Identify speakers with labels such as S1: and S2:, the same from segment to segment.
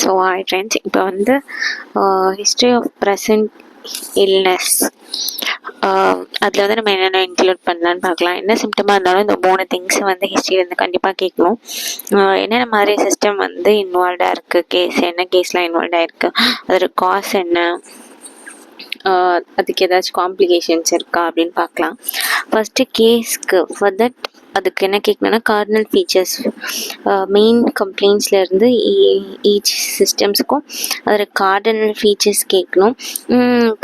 S1: So hi friends, இப்போ வந்து history of present illness அதில் வந்து நம்ம என்னென்ன இன்க்ளூட் பண்ணலான்னு பார்க்கலாம். என்ன சிம்டமாக இருந்தாலும் இந்த 3 திங்ஸ் வந்து ஹிஸ்ட்ரி வந்து கண்டிப்பாக கேட்கணும். என்னென்ன மாதிரி சிஸ்டம் வந்து இன்வால்வ்டாக இருக்குது, என்ன கேஸ்லாம் இன்வால்வ்டாக இருக்குது, அதோட காஸ் என்ன, அதுக்கு ஏதாச்சும் காம்ப்ளிகேஷன்ஸ் இருக்கா அப்படின்னு பார்க்கலாம். ஃபஸ்ட்டு கேஸ்க்கு ஃபார் தட் அதுக்கு என்ன கேட்கணுன்னா கார்டினல் ஃபீச்சர்ஸ், மெயின் கம்ப்ளைண்ட்ஸ்லேருந்து ஈச் சிஸ்டம்ஸுக்கும் அதோட கார்டினல் ஃபீச்சர்ஸ் கேட்கணும்.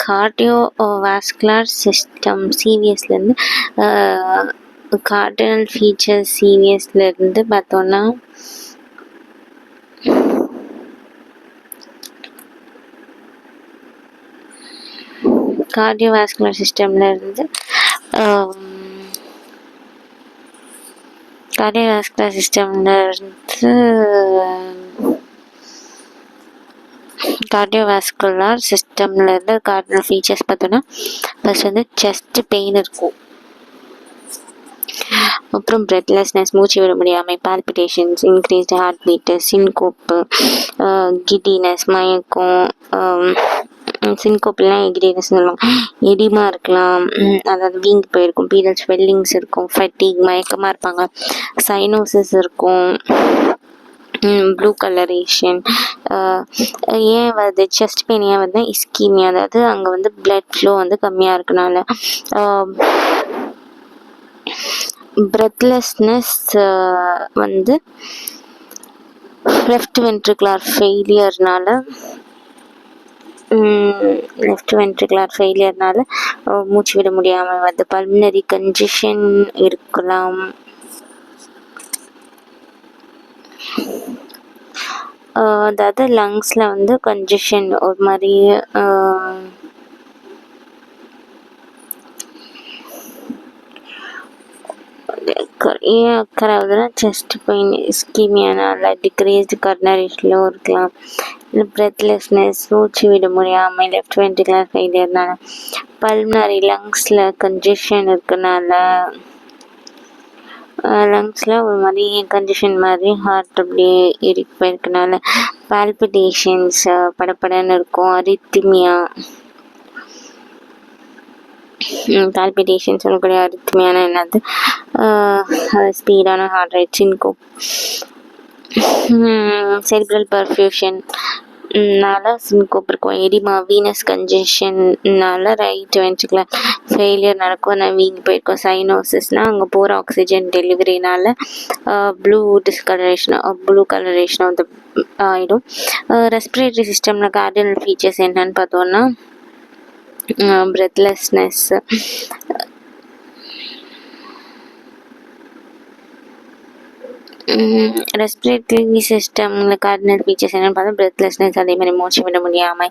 S1: கார்டியோ வாஸ்குலர் சிஸ்டம் சிவிஎஸ்லேருந்து கார்டினல் ஃபீச்சர்ஸ் சிவிஎஸ்லேருந்து பார்த்தோன்னா கார்டியோவாஸ்குலர் சிஸ்டம்லேருந்து கார்டியோவாஸ்குலர் சிஸ்டம்லேருந்து கார்டினல் ஃபீச்சர்ஸ் பார்த்தோன்னா ஃபர்ஸ்ட் வந்து செஸ்ட் பெயின் இருக்கும், அப்புறம் பிரெத்லெஸ்னஸ் மூச்சு விட முடியாமை, palpitations, increased heart beat, syncope, giddiness மயக்கம், சின்கோப்லாம் கிடினஸ் சொல்லுவாங்க, எடிமா இருக்கலாம், அதாவது வீங்கி போயிருக்கும், பீரியட் ஸ்வெல்லிங்ஸ் இருக்கும், ஃபட்டிக் மயக்கமாக இருப்பாங்க, சைனோசிஸ் இருக்கும், ப்ளூ கலரேஷன். ஏன் வருது செஸ்ட் பெயின் ஏன் வருதுன்னா இஸ்கீமியா, அதாவது அங்கே வந்து பிளட் ஃப்ளோ வந்து கம்மியாக இருக்கனால. பிரெத்லெஸ்னஸ் வந்து லெஃப்ட் வென்ட்ரிகுலர் ஃபெயிலியர்னால மூச்சு விட முடியாமல் வந்து பல்மனரி கன்ஜெஷன் இருக்கலாம். அதாவது லங்ஸில் வந்து கன்ஜெஷன் ஒரு மாதிரி ஏன் அக்கறை ஆகுதுன்னா chest pain இஸ்கீமியானால, decreased coronary flow இருக்கலாம், இல்லை பிரெத்லெஸ்னஸ் மூச்சு விட முடியாமல் லெஃப்ட் வென்ட்ரிகுலர் ஃபெயிலியர்னால, பல்மனரி லங்ஸில் கன்ஜெஷன் இருக்கனால, லங்ஸில் ஒரு மாதிரி கன்ஜெஷன் மாதிரி ஹார்ட் அப்படியே இறுக்கி போயிருக்கனால, பால்பிட்டேஷன்ஸ் படப்படன்னு இருக்கும், அரித்மியா பால்பிட்டேஷன் சொல்லக்கூடிய அரித்மியான என்னது ஸ்பீடான heart rate, syncope, cerebral perfusion syncope இருக்கும், எடிமா வீனஸ் கன்ஜெஷன்னால ரைட் வென்ட்ரிகுலர் ஃபெயிலியர் நடக்கும், நான் வீங்கி போயிருக்கோம், சைனோசிஸ்னால் அங்கே போகிற ஆக்சிஜன் டெலிவரினால ப்ளூ கலரேஷன் வந்து ஆகிடும். ரெஸ்பிரேட்டரி சிஸ்டமில் கார்டினல் ஃபீச்சர்ஸ் என்னன்னு பார்த்தோன்னா breathlessness, ரெஸ்பிரேட்டரி சிஸ்டமில் கார்டினல் ஃபீச்சர்ஸ் என்னென்னு பார்த்தா பிரெத்லெஸ்னஸ், அதே மாதிரி மூச்சு விட முடியாமை,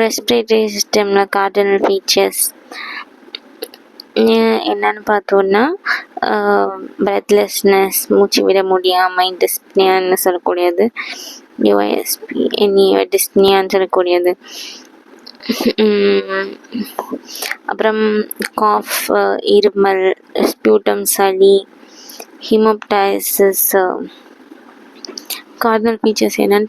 S1: ரெஸ்பிரேட்டரி சிஸ்டமில் கார்டினல் ஃபீச்சர்ஸ் என்னன்னு பார்த்தோன்னா பிரெத்லெஸ்னஸ் மூச்சு விட முடியாமல், டிஸ்ப்னியான்னு சொல்லக்கூடியது, டிஸ்ப்னியான்னு சொல்லக்கூடியது, அப்புறம் காஃப் இருமல், ஸ்பியூட்டம் சளி, ஹீமோப்டைசிஸ். கார்டினல் ஃபீச்சர்ஸ் என்னன்னு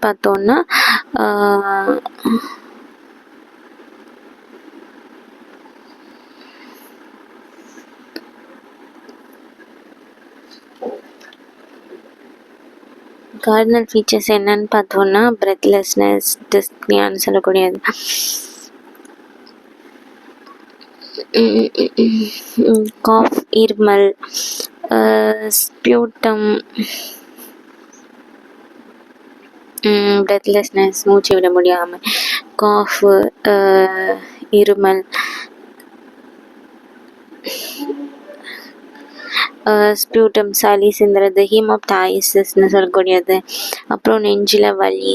S1: பார்த்தோன்னா பிரெத்லெஸ்னஸ், டிஸ்ப்னியான்னு சொல்லக்கூடியது, காஃப் இருமல், ஸ்பியூட்டம், பிரெத்லெஸ்னஸ் மூச்சு விட முடியாமல், காஃப், இருமல், ஸ்பியூட்டம் சளி சிந்துறது, ஹீமோப்டைசிஸ்ன்னு சொல்லக்கூடியது, அப்புறம் நெஞ்சில் வலி,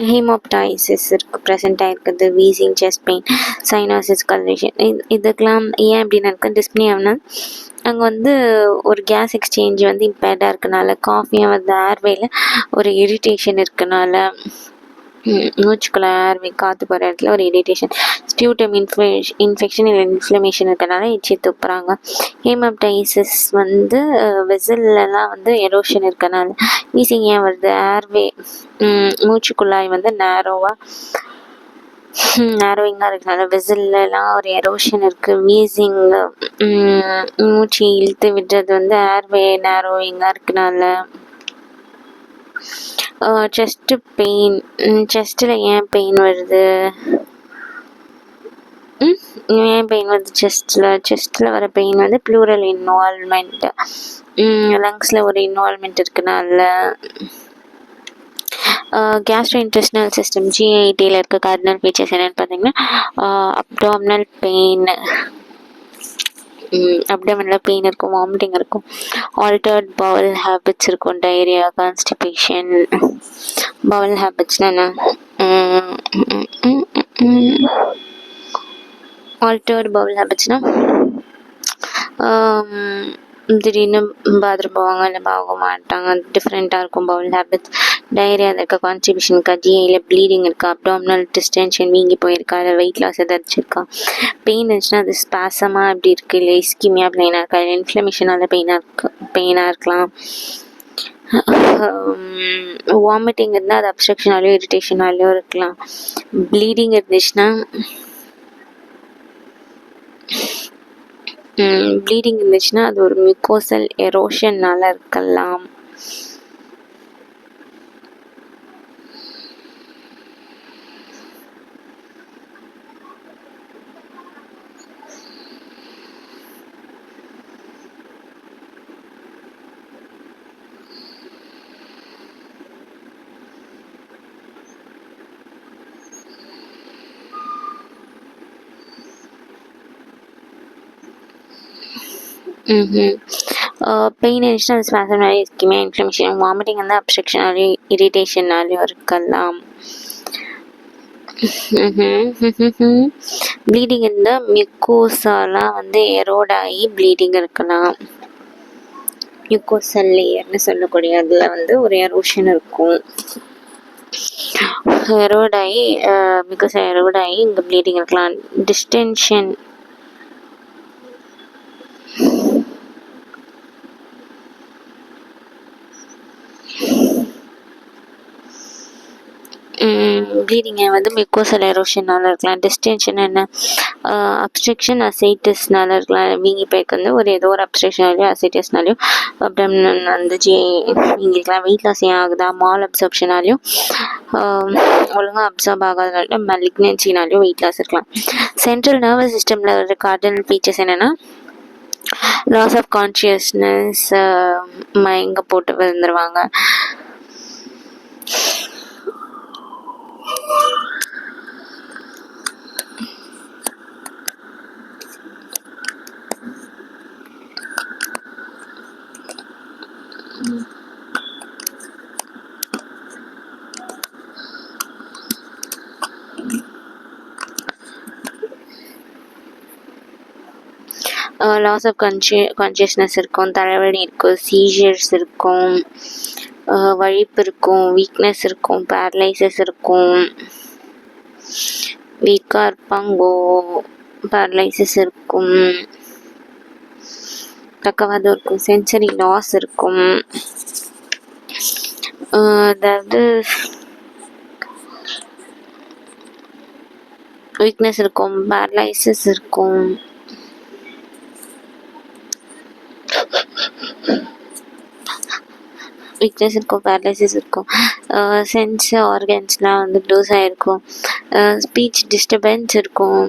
S1: ஹீமோப்டைசிஸ் இருக்கு ப்ரெசென்ட் ஆகிருக்குது, வீசிங், செஸ்ட் பெயின், சைனோசிஸ், கல்வேஷன். இதுக்கெல்லாம் ஏன் அப்படின்னு இருக்கு டிஸ்ப்னியானா அங்கே வந்து ஒரு கேஸ் எக்ஸ்சேஞ்ச் வந்து இம்பேர்டாக இருக்கனால, காஃபியும் வந்து ஏர்வேல ஒரு இரிட்டேஷன் இருக்கனால, மூச்சுக்குள்ள ஏர்வே காற்று போகிற இடத்துல ஒரு இரிட்டேஷன், ஸ்பியூட்டம் இன்ஃபெக்ஷன் இல்லை இன்ஃப்ளமேஷன் இருக்கனால எச்சி துப்புறாங்க. ஹேமப்டைசிஸ் வந்து வெசல்லாம் வந்து எரோஷன் இருக்கனால, வீசிங் ஏன் வருது, ஏர்வே மூச்சுக்குள்ளாய் வந்து நேரோவிங்காக இருக்கனால, வெசல்லாம் ஒரு எரோஷன் இருக்குது, வீசிங் மூச்சு இழுத்து விடுறது வந்து ஏர்வே நேரோவிங்காக இருக்கனால. செஸ்ட்டு பெயின், செஸ்ட்டில் ஏன் பெயின் வருது, ஏன் பெயின் வருது செஸ்ட்டில் வர பெயின் வந்து ப்ளூரல் இன்வால்மெண்ட், லங்ஸில் ஒரு இன்வால்மெண்ட் இருக்கனால. கேஸ்ட்ரோ இன்டெஸ்டினல் சிஸ்டம் GIT-ல இருக்க கார்டினல் ஃபீச்சர்ஸ் என்னென்னு பார்த்தீங்கன்னா, அப்டாமினல் பெயின், அப்டமனில் பெயின் இருக்கும், வாமிட்டிங் இருக்கும், ஆல்டர்ட் பவல் ஹேபிட்ஸ் இருக்கும், டயரியா, கான்ஸ்டிபேஷன். பவல் ஹேபிட்ஸ்னா என்ன, ஆல்டர்ட் பவல் ஹேபிட்ஸ்னா திடீர்னு பாத்ரூம் போவாங்க இல்லை போக மாட்டாங்க, டிஃப்ரெண்ட்டாக இருக்கும் பவுல் ஹேபிட்ஸ். டயரியா இருக்கா, கான்ஸ்டிபேஷன் இருக்கா, GIயில் ப்ளீடிங் இருக்கா, அப்டாமினல் டிஸ்டென்ஷன் வீங்கி போயிருக்கா, இல்லை வெயிட் லாஸ் ஏதாச்சும் இருக்கா, பெயின் இருந்துச்சுன்னா அது ஸ்பாசமாக அப்படி இருக்குது, இல்லை இஸ்கிமியா பெயினாக இருக்கா, இல்லை இன்ஃப்ளமேஷனால பெயினாக இருக்கலாம். வாமிட்டிங் இருந்தால் அது அப்ஸ்ட்ரக்ஷனாலேயோ இரிட்டேஷனாலேயோ இருக்கலாம். ப்ளீடிங் இருந்துச்சுன்னா அது ஒரு மியூக்கோசல் எரோஷன்னால இருக்கலாம். பெயின் இருந்துச்சுன்னா அது ஸ்பாசம்னாலே இஸ்கிமியா, இன்ஃப்ளமேஷன், வாமிட்டிங் வந்து அப்ஸ்ட்ரக்ஷனாலேயோ இரிட்டேஷன்னாலேயோ இருக்கலாம். ப்ளீடிங் இருந்தால் மியூக்கோசாலாம் வந்து எரோட் ஆகி ப்ளீடிங் இருக்கலாம். மியூக்கோசல் லேயர்னு சொல்லக்கூடிய அதில் வந்து ஒரு எரோஷன் இருக்கும், எரோடாகி மியூக்கோசல் எரோடாகி இங்கே ப்ளீடிங் இருக்கலாம். டிஸ்டென்ஷன் ப்ளீடிங்கை வந்து மியூக்கோசல் எரோஷனால் இருக்கலாம். டிஸ்டென்ஷன் என்ன, அப்ஸ்ட்ரக்ஷன் அசைட்டிஸ்னால இருக்கலாம், வீங்கி போய்க்கு வந்து ஏதோ ஒரு அப்ஸ்ட்ரக்ஷனாலையோ அசைட்டிஸ்னாலையோ அப்டமன் வந்து வீங்கிருக்கலாம். வெயிட் லாஸ் ஏன் ஆகுதா, மால் அப்சர்ப்ஷனாலையும் ஒழுங்காக அப்சர்வ் ஆகாதனால மலிக்னன்சினாலையும் வெயிட் லாஸ் இருக்கலாம். சென்ட்ரல் நர்வஸ் சிஸ்டமில் வர கார்டினல் ஃபீச்சர்ஸ் என்னென்னா, லாஸ் ஆஃப் கான்ஷியஸ்னஸ், மயங்க போட்டு விழுந்துருவாங்க. லாஸ் ஆஃப் கான்ஷியஸ்னஸ் இருக்கும், தலைவலி இருக்கும், சீஜர்ஸ் இருக்கும், வழிப்பு இருக்கும், வீக்னஸ் இருக்கும், பேரலைசஸ் இருக்கும், வீக்காக இருப்பாங்கோ, பேரலைசஸ் இருக்கும், பக்கவாதம் இருக்கும், சென்சரி லாஸ் இருக்கும், அதாவது வீக்னஸ் இருக்கும், பேரலைசஸ் இருக்கும், பேரலைசிஸ் இருக்கும், சென்ஸ் ஆர்கன்ஸ்லாம் வந்து லூஸ் ஆகிருக்கும், ஸ்பீச் டிஸ்டர்பன்ஸ் இருக்கும்.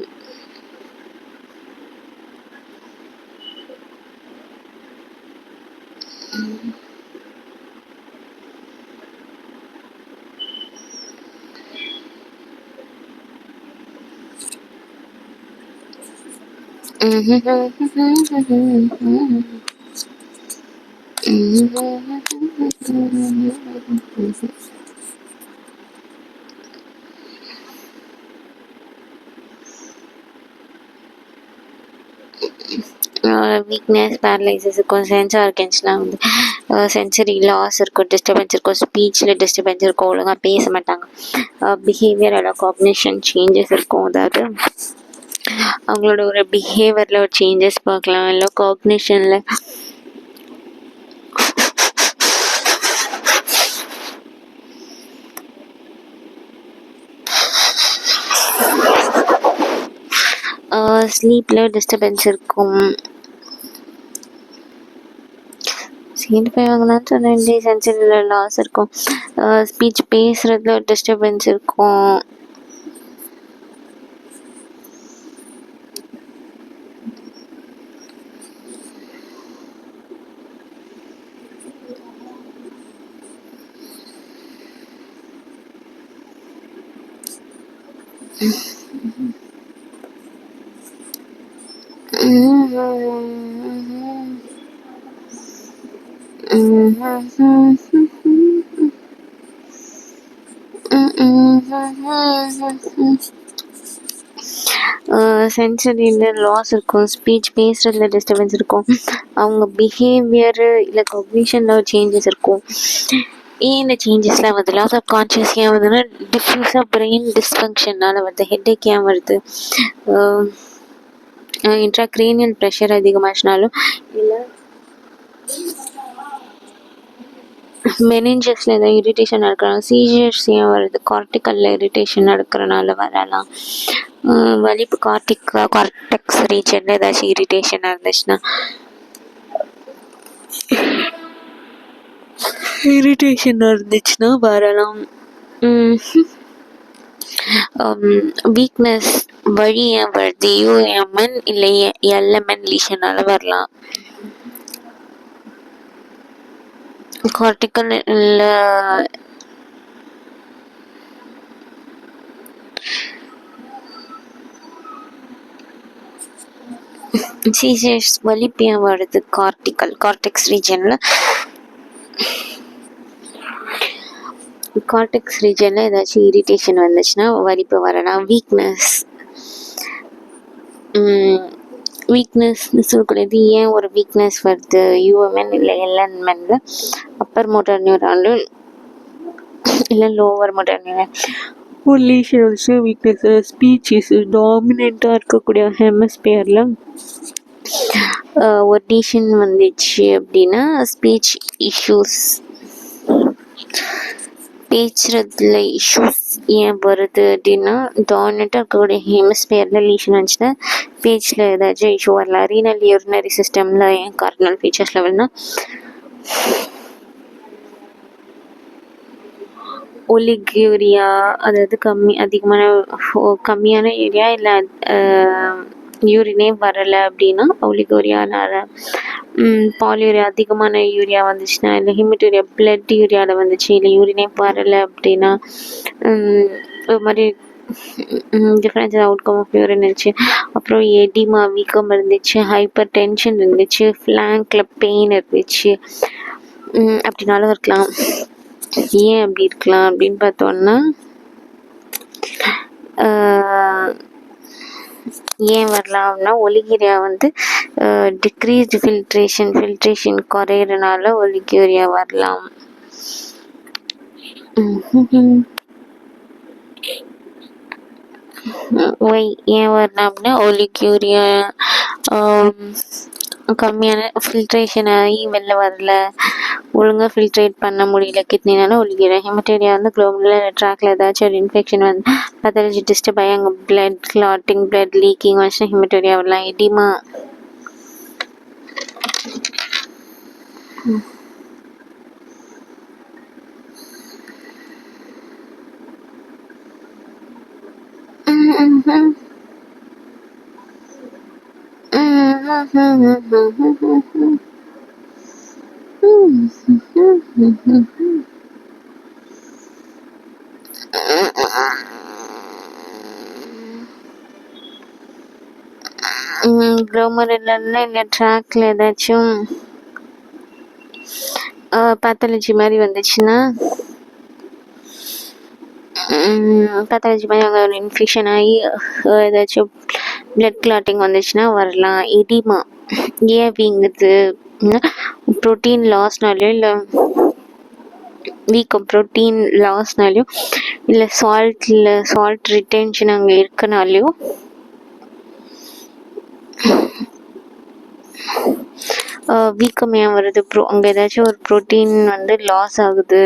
S1: வீக்னஸ், பேரலைசிஸ் இருக்கும், சென்ஸ் ஆர்கன்ஸ்லாம் வந்து சென்சரி லாஸ் இருக்கும், டிஸ்டர்பன்ஸ் இருக்கும், ஸ்பீச்சில் டிஸ்டர்பன்ஸ் இருக்கும், ஒழுங்காக பேச மாட்டாங்க, பிஹேவியரோட காக்னிஷன் சேஞ்சஸ் இருக்கும். அதாவது அவங்களோட ஒரு பிஹேவியரில் ஒரு சேஞ்சஸ் பார்க்கலாம், இல்லை காக்னிஷனில் ஸ்லீப்பில் டிஸ்டர்பன்ஸ் இருக்கும். சீண்டு போய் வாங்கலான்னு சொன்னேன், சென்சரியில் லாஸ் இருக்கும், ஸ்பீச் பேசுகிறதுல ஒரு டிஸ்டர்பன்ஸ் இருக்கும். சென்சரியில் லாஸ் இருக்கும், ஸ்பீச் பேசுகிறதுல டிஸ்டர்பன்ஸ் இருக்கும், அவங்க பிஹேவியரு இல்லை காக்னிஷனில் சேஞ்சஸ் இருக்கும். ஏன் இந்த சேஞ்சஸ்லாம் வருது? லாஸ் ஆஃப் கான்ஷியஸ் ஏன் வருதுன்னா டிஃப்யூஸாக பிரெயின் டிஸ்ஃபங்க்ஷனால் வருது. ஹெட்டேக் ஏன் வருது? இன்ட்ராக்ரேனியல் ப்ரெஷர் அதிகமாச்சுனாலும், இல்லை மெனிஞ்சஸில் ஏதாவது இரிட்டேஷன் நடக்கிறனால. சீஜர்ஸ் ஏன் வருது? கார்டிக்கலில் இரிட்டேஷன் நடக்கிறனால வரலாம். வலிப்பு கார்டெக்ஸ் ரீஜனில் ஏதாச்சும் இரிட்டேஷன் இருந்துச்சுன்னா வரலாம். வீக்னஸ் வழி ஏன் வருது? யூஎம்என் இல்லை எல்எம்என் லீஷனால வரலாம். கார்டிக்கல் இல்லை சீசர்ஸ் வலிப்பு ஏன் வருது? கார்டெக்ஸ் ரீஜனில் ஏதாச்சும் இரிட்டேஷன் வந்துச்சுன்னா வலிப்பு வரலாம். வீக்னஸ்ன்னு சொல்லக்கூடியது ஏன் ஒரு வீக்னஸ் வருது? யூஎம்என் இல்லை எல்என்என்ல அப்பர் மோட்டார் நியூரானில் இல்லை lower motor neuron lesions weakness. Speech டாமினண்ட்டாக இருக்கக்கூடிய ஹெமிஸ்பியரில் ஒரு லீஷன் வந்துச்சு அப்படின்னா ஸ்பீச் இஷ்யூஸ், பேசுறதுல இஷ்யூஸ் ஏன் வருது அப்படின்னா டாமினண்ட்டாக இருக்கக்கூடிய ஹெமிஸ்பியரில் லீஷன் வந்துச்சுன்னா பேச்சில் ஏதாச்சும் இஷ்யூ வரலாம். ரீனல் யூரினரி சிஸ்டமில் ஏன் கார்டினல் ஃபீச்சர்ஸ் லெவல்னா ஒலிக்யூரியா, அதாவது கம்மியான யூரியா இல்லை யூரினே வரலை அப்படின்னா ஒலிகூரியானால. பாலியூரியா அதிகமான யூரியா வந்துச்சுன்னா, இல்லை ஹிமிட்டூரியா பிளட் யூரியாவில் வந்துச்சு, இல்லை யூரினே வரலை அப்படின்னா ஒரு மாதிரி டிஃப்ரென்ஸ் அவுட்கம் ஆஃப் யூரின் இருந்துச்சு. அப்புறம் எடிமா வீக்கம் இருந்துச்சு, ஹைப்பர் டென்ஷன் இருந்துச்சு, ஃப்ளாங்கில் பெயின் இருந்துச்சு அப்படின்னாலும் இருக்கலாம். ஏன் அப்படி இருக்கலாம் அப்படின்னு பார்த்தோன்னா ஏன் வரலாம்னா ஒலிகூரியா வந்து டிக்ரீஸ்டு ஃபில்ட்ரேஷன் குறையிறனால ஒலிகூரியா வரலாம். ஏன் வரலாம்னா ஒலிகூரியா கம்மியான ஃபில்ட்ரேஷன் ஆகி வெளில வரல, ஒழுங்காக ஃபில்ட்ரேட் பண்ண முடியல கிட்னினால ஒலிகூரியா. ஹெமட்டோரியா வந்து குளோபுலர் ட்ராக்ல ஏதாச்சும் ஒரு இன்ஃபெக்ஷன் வந்து பேத்தாலஜி டிஸ்டர்ப் ஆகி அங்கே பிளட் கிளாட்டிங் பிளட் லீக்கிங் வந்துச்சுன்னா ஹெமட்டோரியா வரலாம். எடிமா குளோமருலர்ல இல்லை ட்ராக்ல ஏதாச்சும் பேத்தாலஜி மாதிரி வந்துச்சுன்னா பேத்தாலஜி மாதிரி அங்கே ஒரு இன்ஃபெக்ஷன் ஆகி ஏதாச்சும் பிளட் கிளாட்டிங் வந்துச்சுன்னா வரலாம். எடிமா ஏன் அப்படிங்கிறது ப்ரோட்டீன் லாஸ்னாலையோ இல்லை வீக்கம் ப்ரோட்டீன் லாஸ்னாலையோ இல்லை சால்ட் ரிட்டென்ஷன் அங்கே இருக்கனாலையோ வீக்கம் ஏன் வருது? அங்கே ஏதாச்சும் ஒரு ப்ரோட்டீன் வந்து லாஸ் ஆகுது,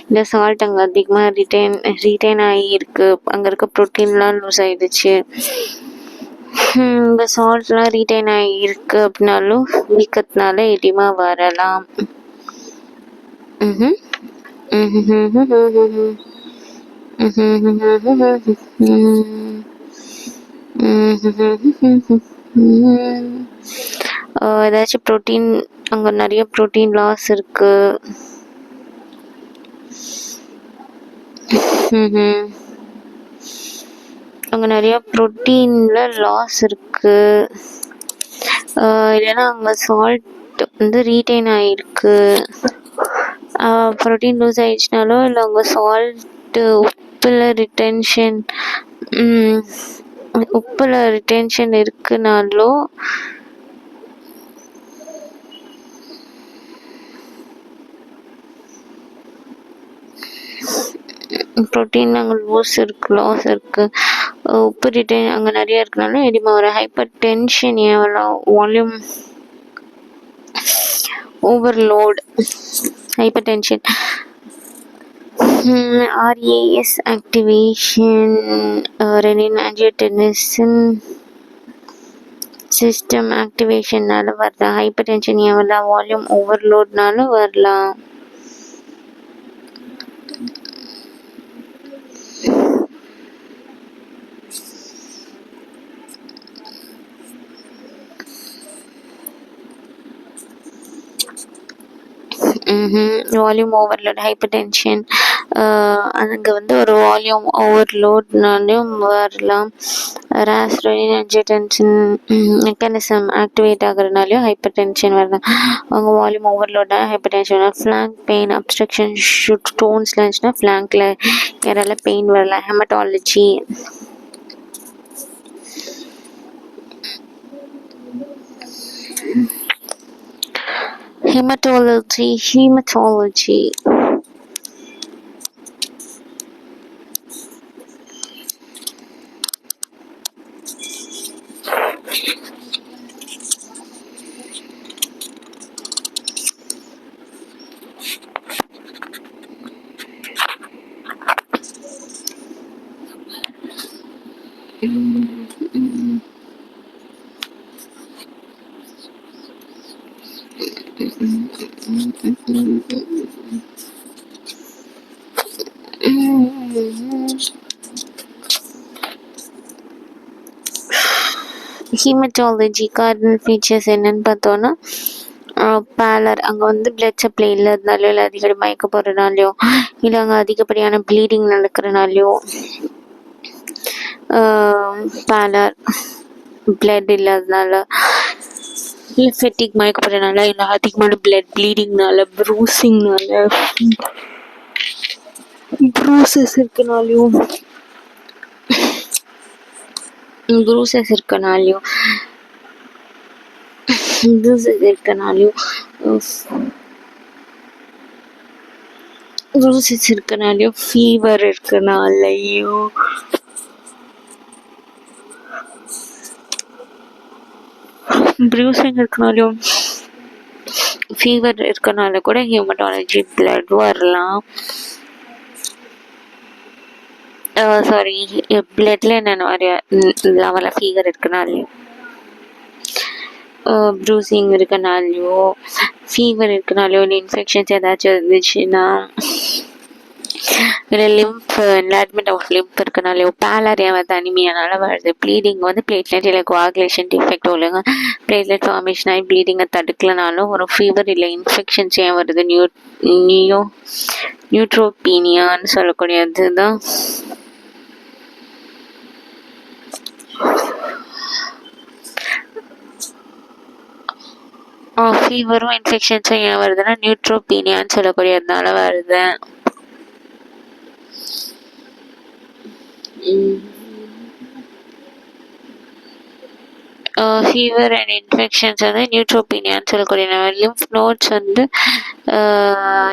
S1: இல்லை சால்ட் அங்கே அதிகமாக ரிட்டைன் ஆகியிருக்கு, அங்கே இருக்க ப்ரோட்டீன்லாம் லூஸ் ஆகிடுச்சு, இந்த சால்ட்லாம் ரிட்டைன் ஆகியிருக்கு அப்படின்னாலும் வீக்கத்தினால எடிமா வரலாம். ஏதாச்சும் ப்ரோட்டீன் அங்கே நிறைய ப்ரோட்டீன் லாஸ் இருக்கு. அங்கே நிறைய ப்ரோட்டீனில் லாஸ் இருக்கு, இல்லைன்னா அங்கே சால்ட் வந்து ரீட்டைன் ஆகிருக்கு. ப்ரோட்டீன் லூஸ் ஆயிடுச்சுனாலோ இல்லை அங்கே சால்ட்டு உப்பில் ரிட்டென்ஷன் இருக்குனாலோ ப்ரோட்டீன் அங்கே லாஸ் இருக்கு, உப்பு ரிட்டைன் அங்கே நிறைய இருக்குனாலும் எடிமா வர. ஹைப்பர் டென்ஷன் ஏன் வரலாம்? Volume overload, hypertension, RAS activation, renin angiotensin system ஆக்டிவேஷன்னால வரலாம். ஹைப்பர் டென்ஷன் ஏன் வரலாம்? வால்யூம் ஓவர்லோட்னால வரலாம். வால்யூம் ஓவர்லோட், ஹைப்பர் டென்ஷன் அங்கே வந்து ஒரு வால்யூம் ஓவர்லோட்னாலையும் வரலாம். RAS renin angiotensin mechanism activate ஆகுறதுனாலையும் ஹைப்பர் டென்ஷன் வரலாம். அவங்க வால்யூம் ஓவர்லோடாக ஹைப்பர் டென்ஷன் வரலாம். ஃப்ளாங்க் பெயின், அப்ஸ்ட்ரக்ஷன், ஸ்டோன்ஸ்லாம் இருந்துச்சுன்னா ஃப்ளாங்கில் யாரால பெயின் வரலாம். ஹெமட்டாலஜி, ஹீமட்டாலஜி கார்டினல் ஃபீச்சர்ஸ் என்னன்னு பார்த்தோன்னா பேலர், அங்கே வந்து பிளட் சப்ளை இல்லாதனாலையோ இல்லை அதிகடி மயக்க போடுறதுனாலையோ இல்லை அங்கே அதிகப்படியான ப்ளீடிங் நடக்கிறனாலையோ பேலர், பிளட் இல்லாதனால, இல்லை ஃபெட்டிக் மயக்கப்படுறதுனால, இல்லை அதிகமான பிளட் ப்ளீடிங்னால, ப்ரூசஸ் இருக்கனாலையும் ஃபீவர் இருக்கனாலையோ ப்ரூசிங் இருக்கனாலையும் ஃபீவர் இருக்கனால கூட ஹியூமட்டாலஜி பிளட் வரலாம். பிளட்ல என்னென்ன நிறைய லெவலில் ஃபீவர் இருக்கனாலையும் ப்ரூசிங் இருக்கனாலையோ ஃபீவர் இருக்கனாலையோ இல்லை இன்ஃபெக்ஷன்ஸ் ஏதாச்சும் இருந்துச்சுன்னா இல்லை என்லார்ஜ்மெண்ட் ஆஃப் லிம்ப் இருக்கனாலையோ பேலர் ஏன் வந்து அனிமியானால வருது. ப்ளீடிங் வந்து பிளேட்லெட் இல்லை கோஆகுலேஷன் டிஃபெக்ட் ஒழுங்க பிளேட்லெட் ஃபார்மேஷன் ஆகி ப்ளீடிங்கை தடுக்கலனாலும் ஒரு ஃபீவர் இல்லை இன்ஃபெக்ஷன்ஸ் ஏன் வருது? நியூட்ரோபீனியான்னு சொல்லக்கூடியது தான் ஃபீவரும் இன்ஃபெக்ஷன்ஸும் ஏன் வருதுன்னா நியூட்ரோபீனியான்னு சொல்லக்கூடியதுனால வருது. ஃபீவர் அண்ட் இன்ஃபெக்ஷன்ஸ் வந்து நியூட்ரோபீனியான்னு சொல்லக்கூடிய லிம்ஃப் நோட்ஸ் வந்து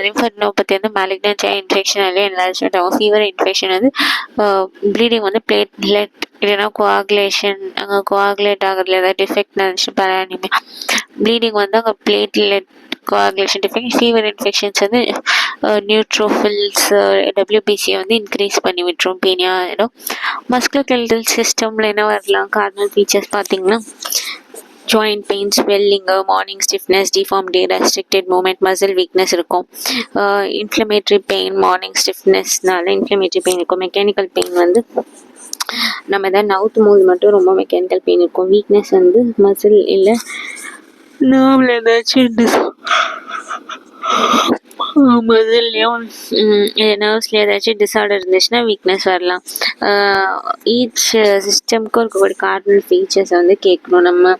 S1: லிம்ஃபனோபதி வந்து மேலிக்னன்ஸியா இன்ஃபெக்ஷனாலே என்லார்ஜ்மெண்ட் ஆகும். ஃபீவர் இன்ஃபெக்ஷன் வந்து ப்ளீடிங் வந்து பிளேட்லெட் இல்லைன்னா கோஆகுலேஷன் அங்கே கோஆகுலேட் ஆகிறதுல ஏதாவது டிஃபெக்ட் நடந்துச்சு பரானிமியா. ப்ளீடிங் வந்து அங்கே platelet coagulation defect. Fever infections வந்து நியூட்ரோஃபில்ஸ் டபிள்யூபிசியை வந்து இன்க்ரீஸ் பண்ணி விட்டுரும் பீனியா ஆகிடும். மஸ்குலோஸ்கெலட்டல் சிஸ்டமில் என்ன வரலாம் கார்டினல் ஃபீச்சர்ஸ் பார்த்தீங்கன்னா joint pain, swelling, morning stiffness, deformity, restricted movement, muscle weakness இருக்கும். இன்ஃப்ளமேட்ரி பெயின், மார்னிங் ஸ்டிஃப்னஸ்னால இன்ஃப்ளமேட்ரி பெயின் இருக்கும். மெக்கானிக்கல் பெயின் வந்து நம்ம எதாவது நவுத்தும் போது மட்டும் ரொம்ப மெக்கானிக்கல் பெயின் இருக்கும். வீக்னஸ் வந்து மசில் இல்லை நர்வில் ஏதாச்சும் மசில்லையும் நர்வ்ஸ்ல ஏதாச்சும் டிஸார்டர் இருந்துச்சுன்னா வீக்னஸ் வரலாம். ஈச் சிஸ்டம்க்கும் இருக்கக்கூடிய கார்டினல் ஃபீச்சர்ஸை வந்து கேட்கணும் நம்ம.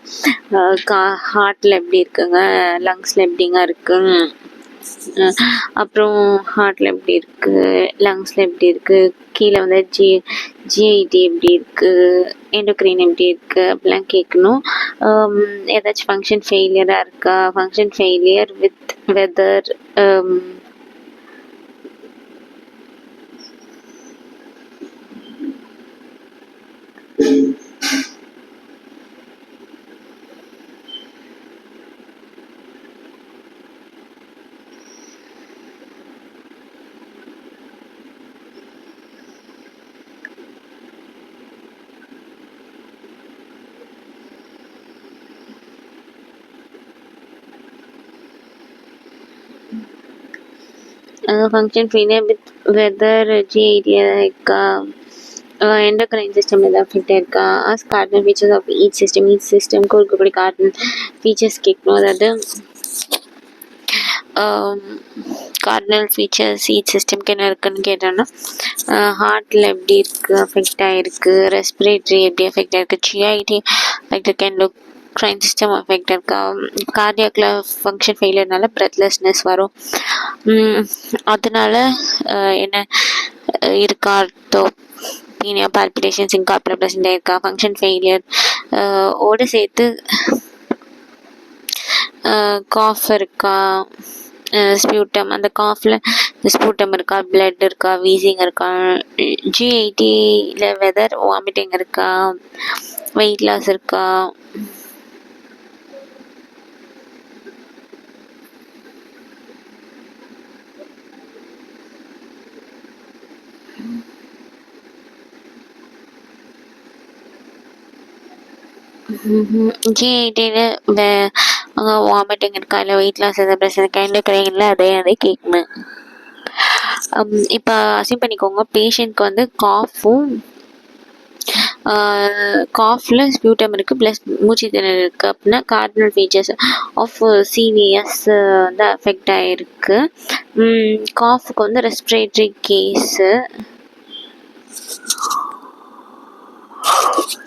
S1: ஹார்ட்டில் எப்படி இருக்குங்க, லங்ஸில் எப்படிங்க இருக்கு, அப்புறம் ஹார்ட்டில் எப்படி இருக்குது, லங்ஸில் எப்படி இருக்குது, கீழே வந்து ஜிஐடி எப்படி இருக்குது, எண்டோக்ரைன் எப்படி இருக்குது அப்படிலாம் கேட்கணும். ஏதாச்சும் ஃபங்க்ஷன் ஃபெயிலியராக இருக்கா, function failure with weather function failure with weather GIT இருக்கா, எண்டோக்ரைன் சிஸ்டம் ஏதாவது அஃபெக்ட் ஆயிருக்கா, as cardinal features of each சிஸ்டம்க்கு இருக்கக்கூடிய கார்டினல் ஃபீச்சர்ஸ் கேட்கணும். அதாவது கார்டினல் ஃபீச்சர்ஸ் ஈச் சிஸ்டம்க்கு என்ன இருக்குன்னு கேட்டோன்னா ஹார்ட்டில் எப்படி இருக்குது அஃபெக்ட் ஆகிருக்கு, ரெஸ்பிரேட்டரி எப்படி அஃபெக்ட் ஆகிருக்கு, ஜிஐடி அஃபெக்ட் இருக்கு, எண்டோக்ரைன் சிஸ்டம் அஃபெக்ட் இருக்கா, கார்டியாக்ல ஃபங்க்ஷன் ஃபெயிலியர்னால பிரெத்லெஸ்னஸ் வரும். அதனால என்ன இருக்கா, பீனியா பால்பிட்டேஷன் சிங்காப்ல ப்ரெசென்ட் ஆயிருக்கா, ஃபங்க்ஷன் ஃபெயிலியர் ஓட சேர்த்து காஃப் இருக்கா, ஸ்பியூட்டம் அந்த காஃபில் ஸ்பியூட்டம் இருக்கா, பிளட் இருக்கா, வீசிங் இருக்கா, ஜிஐடியில் வெதர் வாமிட்டிங் இருக்கா, வெயிட் லாஸ் இருக்கா, ஜிஐடியில் அங்கே வாமிட்டிங் இருக்கா, இல்லை வெயிட் லாஸ் எதாவது பிரச்சனை இருக்கா, எண்டோக்ரைனில் அதே கேட்கணும். இப்போ அசியூம் பண்ணிக்கோங்க பேஷண்ட்க்கு வந்து காஃபில் ஸ்பியூட்டம் இருக்குது ப்ளஸ் மூச்சு திணறல் இருக்குது அப்படின்னா கார்டினல் ஃபீச்சர்ஸ் ஆஃப் சிவிஎஸ் வந்து அஃபெக்ட் ஆகிருக்கு. காஃபுக்கு வந்து ரெஸ்பிரேட்டரி கேஸு.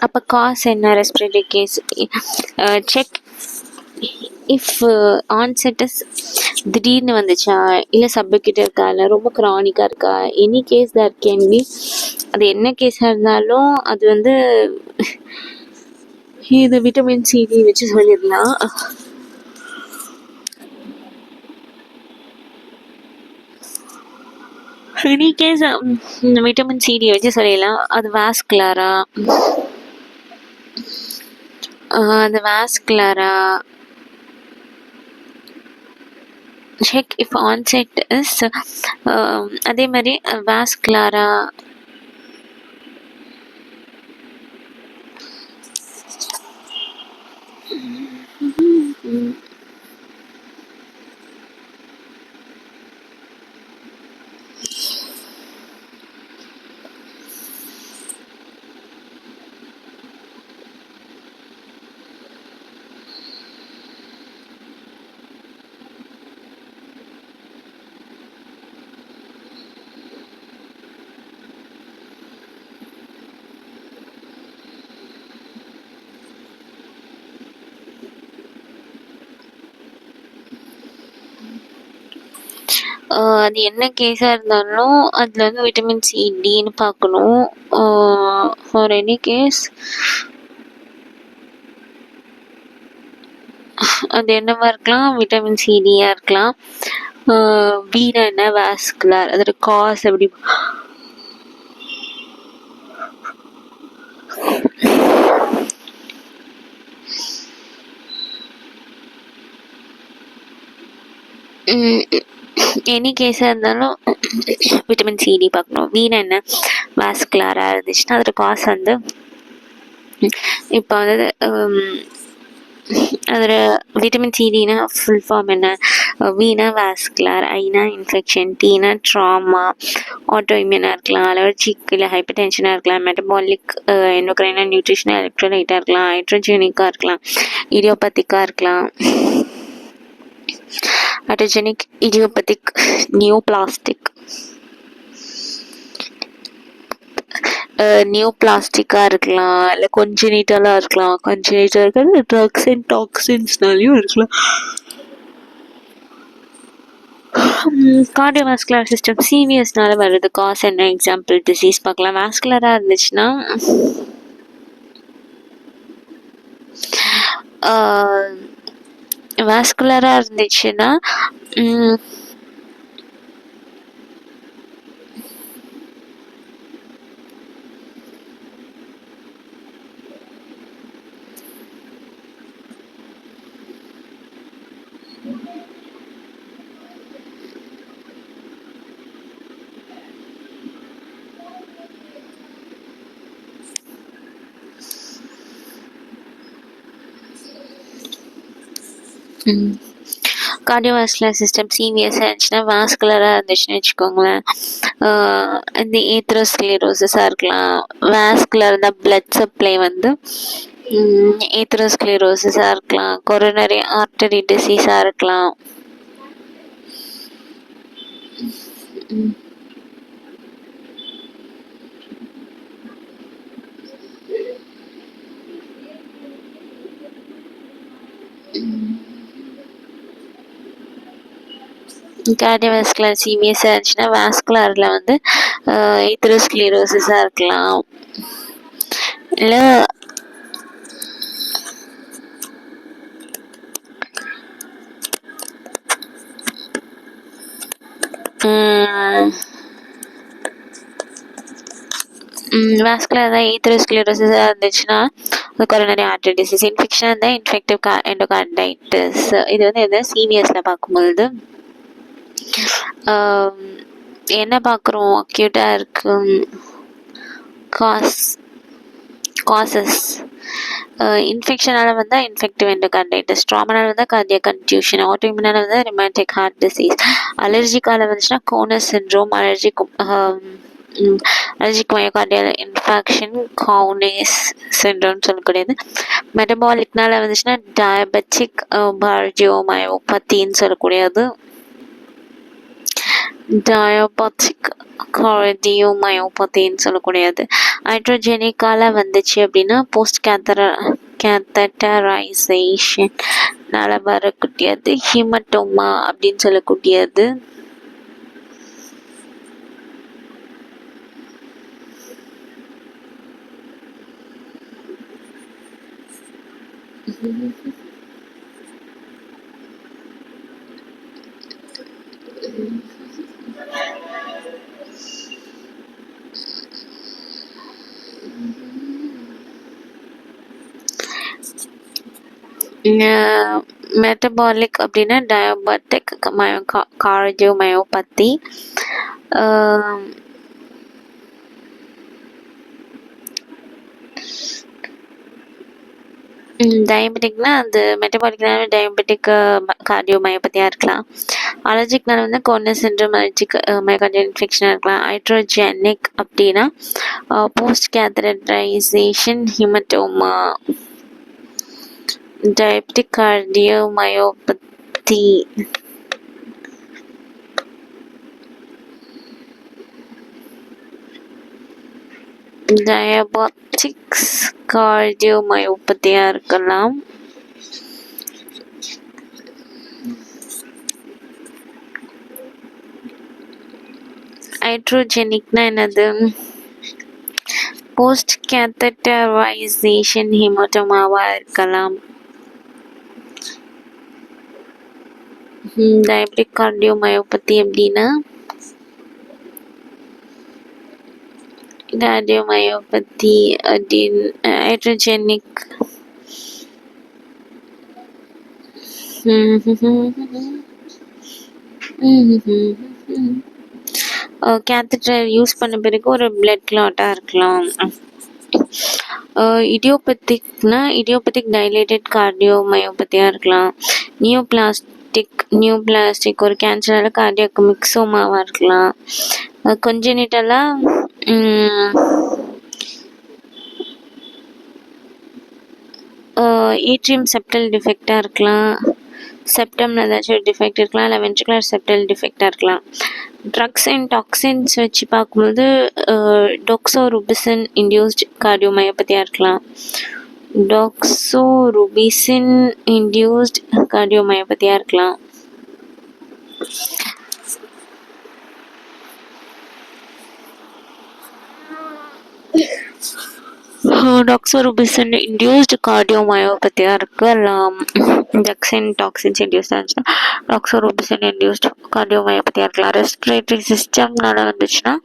S1: அப்போ காசு என்ன respiratory case check if onsets திடீர்னு வந்துச்சா, இல்லை சப்பக்கிட்ட இருக்கா, இல்லை ரொம்ப க்ரானிக்காக இருக்கா, any case that can be. அது என்ன கேஸாக இருந்தாலும் அது வந்து இது விட்டமின் சிடி வச்சு சொல்லிடலாம். எனி கேஸ் விட்டமின் சிடி வச்சு சொல்லிடலாம். அது வாஸ்குலரா, செக் இஃப் ஆன்செட் இஸ் அதே மாதிரி வாஸ்குலரா அது என்ன கேஸாக இருந்தாலும் அதில் வந்து விட்டமின் சி டின்னு பார்க்கணும். ஃபார் எனி கேஸ் அது என்னவா இருக்கலாம், விட்டமின் சிடியா இருக்கலாம். வீனா என்ன, வாஸ்குலர், அதோட காஸ் எப்படி எனி கேஸாக இருந்தாலும் விட்டமின் சிடி பார்க்கணும். வீணா என்ன, வாஸ்குலராக இருந்துச்சுன்னா அதோட காசு வந்து இப்போ வந்து அதோட விட்டமின் சிடினா ஃபுல் ஃபார்ம் என்ன, வீனா வாஸ்குலர், ஐனா இன்ஃபெக்ஷன், டீனா ட்ராமா, ஆட்டோ இம்யூனாக இருக்கலாம், அலர்ஜிக் இல்லை ஹைப்பர் டென்ஷனாக இருக்கலாம், மெட்டபாலிக், எண்டோக்ரைனா, நியூட்ரிஷனாக, எலக்ட்ரோலைட்டாக இருக்கலாம், ஹைட்ரோஜெனிக்காக இருக்கலாம், இடியோபத்திக்காக இருக்கலாம், அட்டோஜெனிக், இடியோபத்திக், நியோபிளாஸ்டிக், நியூ பிளாஸ்டிக்காக இருக்கலாம், இல்லை கொஞ்சினிட்டலாக இருக்கலாம். கொஞ்சினிட்டல் இருக்கிறது ட்ரக்ஸ் அண்ட் டாக்ஸின்ஸ்னாலையும் இருக்கலாம். கார்டியோவாஸ்குலர் சிஸ்டம் சிவிஎஸ்னால வருது காஸ் என்ன, எக்ஸாம்பிள் டிசீஸ் பார்க்கலாம். வாஸ்குலராக இருந்துச்சுன்னா வாஸ்குலராக இருந்துச்சுன்னா கார்டியோவாஸ்குலர் சிஸ்டம் சிவிஎஸ்ஸாக இருந்துச்சுன்னா, வாஸ்குலராக இருந்துச்சுன்னு வச்சுக்கோங்களேன், இந்த ஏத்ரோஸ்க்ளீரோசிஸாக இருக்கலாம். வாஸ்குலர் இருந்தால் பிளட் சப்ளை வந்து ஏத்ரோஸ்க்ளீரோசிஸாக இருக்கலாம். கொரோனரி ஆர்டரி டிசீஸாக இருக்கலாம். கார்டியோவாஸ்குலர் சிவிஎஸ்ஸாக இருந்துச்சுன்னா, வாஸ்குலரில் வந்து ஏத்ரோஸ்க்ளீரோசிஸாக இருக்கலாம். இல்லை வாஸ்குலர் தான் ஏத்ரோஸ்க்ளீரோசிஸாக இருந்துச்சுன்னா கொரோனரி ஆர்டரி டிசீஸ். இன்ஃபெக்ஷன் இருந்தால் இன்ஃபெக்டிவ் எண்டோகார்டைட்டிஸ். இது வந்து எதாவது சிவிஎஸில் பார்க்கும்பொழுது என்ன பார்க்குறோம், அக்யூட்டாக இருக்கு காசஸ். இன்ஃபெக்ஷனால் வந்தால் இன்ஃபெக்டிவ் எண்டோகார்டைட்டிஸ், ட்ராமானால் வந்தால் கார்டியக் கன்ஃபியூஷன், ஆட்டோஇம்யூனால் வந்தால் ரிமேட்டிக் ஹார்ட் டிசீஸ், அலர்ஜிக்கால் வந்துச்சுன்னா Kounis syndrome, allergic myocardial infection, Kounis syndrome சொல்லக்கூடியது. மெட்டபாலிக்னால வந்துச்சுன்னா டயபெட்டிக் கார்டியோமயோபதின்னு சொல்லக்கூடியது. டயபெட்டிக் கார்டியோமயோபதின்னு சொல்லக்கூடியது. ஹைட்ரோஜெனிக்கால வந்துச்சு அப்படின்னா போஸ்ட் கேத்தரைசேஷன்னால வரக்கூடியது ஹீமட்டோமா அப்படின்னு சொல்லக்கூடியது. மெட்டபாலிக் அப்படின்னா டயபெட்டிக் கார்டியோமயோபதி. டயபெட்டிக்னா அது மெட்டபாலிக்னால டயபெட்டிக் கார்டியோமயோபதியாக இருக்கலாம். அலர்ஜிக்னால வந்து கோனஸ் சிண்ட்ரோம், அலர்ஜிக் மயோகார்டியல் இன்ஃபெக்ஷனாக இருக்கலாம். ஹைட்ரோஜெனிக் அப்படின்னா போஸ்ட் கேத்தரைசேஷன் ஹீமட்டோமா. டயபெட்டிக் கார்டியோமயோபதி டயபெட்டிக்ஸ் கார்டியோமயோபதியாக இருக்கலாம். ஹைட்ரோஜெனிக்னா என்னது, போஸ்ட் கேத்தரைசேஷன் ஹீமட்டோமாவாக இருக்கலாம். டயபெட்டிக் கார்டியோமயோபதி எப்படின்னா கார்டியோமயோபதி அப்படின்னு ஹைட்ரோஜெனிக் கேத்தட்டர் யூஸ் பண்ண பிறகு ஒரு பிளட் கிளாட்டாக இருக்கலாம். இடியோபத்திக் டைலேட்டட் கார்டியோமயோபதியாக இருக்கலாம். நியூபிளாஸ்டிக் ஒரு கேன்சரால கார்டியாக் மிக்சோமாவாக இருக்கலாம். கொஞ்சனிட்டலாக ஏட்ரியம் செப்டல் டிஃபெக்டாக இருக்கலாம். செப்டமில் ஏதாச்சும் ஒரு டிஃபெக்ட் இருக்கலாம், இல்லை வென்ட்ரிகுலர் செப்டல் டிஃபெக்டாக இருக்கலாம். ட்ரக்ஸ் அண்ட் டாக்ஸின்ஸ் வச்சு பார்க்கும்போது டோக்ஸோருபிசின் இன்டியூஸ்ட் கார்டியோமயோபதியாக இருக்கலாம். டோக்ஸோருபிசின் இன்டியூஸ்ட் கார்டியோமயோபதியாக இருக்கலாம். டாக்ஸோருபிசின் இன்டியூஸ்டு கார்டியோமயோபதியாக இருக்கலாம். ஜக்சின் டாக்ஸின்ஸ் இன்டியூஸ்டாக இருந்துச்சுன்னா டாக்ஸோருபிசின் இன்டியூஸ்டு கார்டியோமயோபதியாக இருக்கலாம். ரெஸ்பிரேட்டரி சிஸ்டம்னால வந்துச்சுன்னா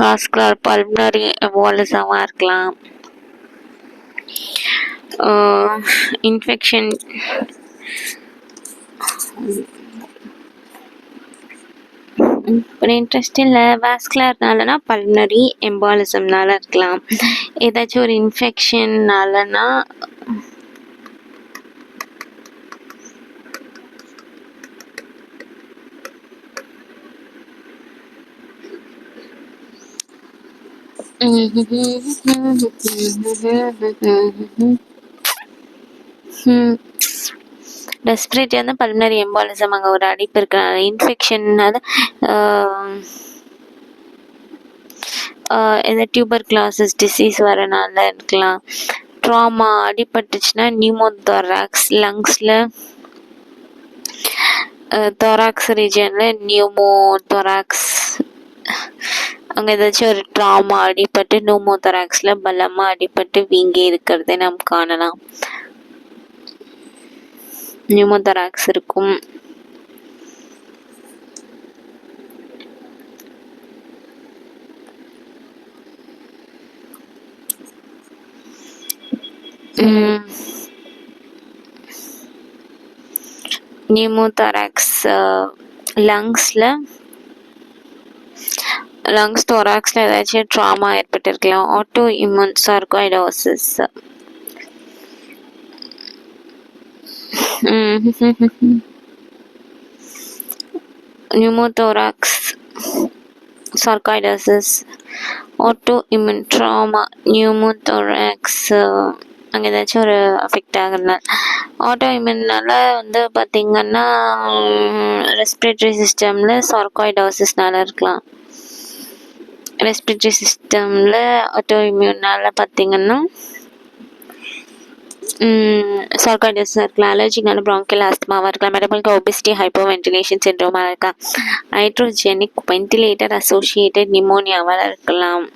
S1: வாஸ்குலர் பல்மனரி எம்பாலிசமாக இருக்கலாம். இன்ஃபெக்ஷன் இப்போ இன்ட்ரெஸ்ட் இல்லை. வாஸ்குலர்னாலனா பல்மனரி எம்பாலிசம்னால இருக்கலாம். ஏதாச்சும் ஒரு இன்ஃபெக்ஷன்னாலனா ரெஸ்பிரேட்டரி வந்து பல்மனரி எம்பாலிசம், அங்கே ஒரு அடிப்பு இருக்கிற இன்ஃபெக்ஷன்னால எந்த டியூபர்குலோசிஸ் டிசீஸ் வரனால இருக்கலாம். ட்ராமா அடிபட்டுச்சுன்னா நியூமோதொராக்ஸ், லங்ஸில் தொராக்ஸ் ரீஜனில் நியூமோதொராக்ஸ், அங்கே ஏதாச்சும் ஒரு ட்ராமா அடிபட்டு நியூமோதொராக்ஸில் பலமாக அடிபட்டு வீங்கி இருக்கிறதை நாம் காணலாம். நியூமோதொராக்ஸ் இருக்கும். நியூமோதொராக்ஸ் லங்ஸ் தொராக்ஸில் ஏதாச்சும் ட்ராமா ஏற்பட்டிருக்கலாம். Auto immune sarcoidosis, pneumothorax sarcoidosis, auto immune trauma, pneumothorax அங்கே ஏதாச்சும் ஒரு அஃபெக்ட் ஆகுறதுனால. ஆட்டோ இம்யூன்னால வந்து பார்த்திங்கன்னா ரெஸ்பிரேட்டரி சிஸ்டமில் சார்காய்டோசிஸ்னால இருக்கலாம். ரெஸ்பிரேட்டரி சிஸ்டமில் ஆட்டோ இம்யூனால் பார்த்திங்கன்னா சார்காய்டோசிஸ் இருக்கலாம். அலர்ஜினால ப்ராங்கியல் ஆஸ்துமாவாக இருக்கலாம். மெட்டபாலிக் ஒபிசிட்டி ஹைப்போவென்டிலேஷன் சிண்ட்ரோமாக இருக்கலாம். ஹைட்ரோஜெனிக் வென்டிலேட்டர் அசோசியேட்டட் நிமோனியாவாக இருக்கலாம்.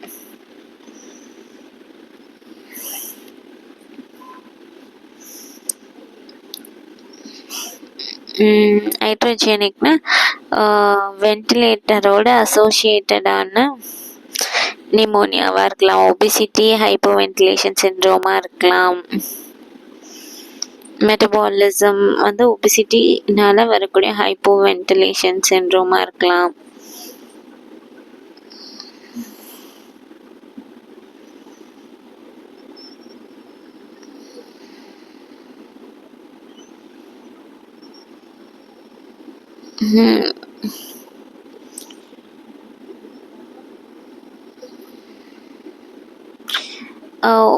S1: ஹைட்ரோஜெனிக்னா வென்டிலேட்டரோட அசோசியேட்டடான நிமோனியாவாக இருக்கலாம். ஒபிசிட்டி ஹைப்போவென்டிலேஷன் சிண்ட்ரோமாக இருக்கலாம். மெட்டபாலிசம் வந்து ஒபிசிட்டினால வரக்கூடிய ஹைப்போவென்டிலேஷன் சிண்ட்ரோமாக இருக்கலாம்.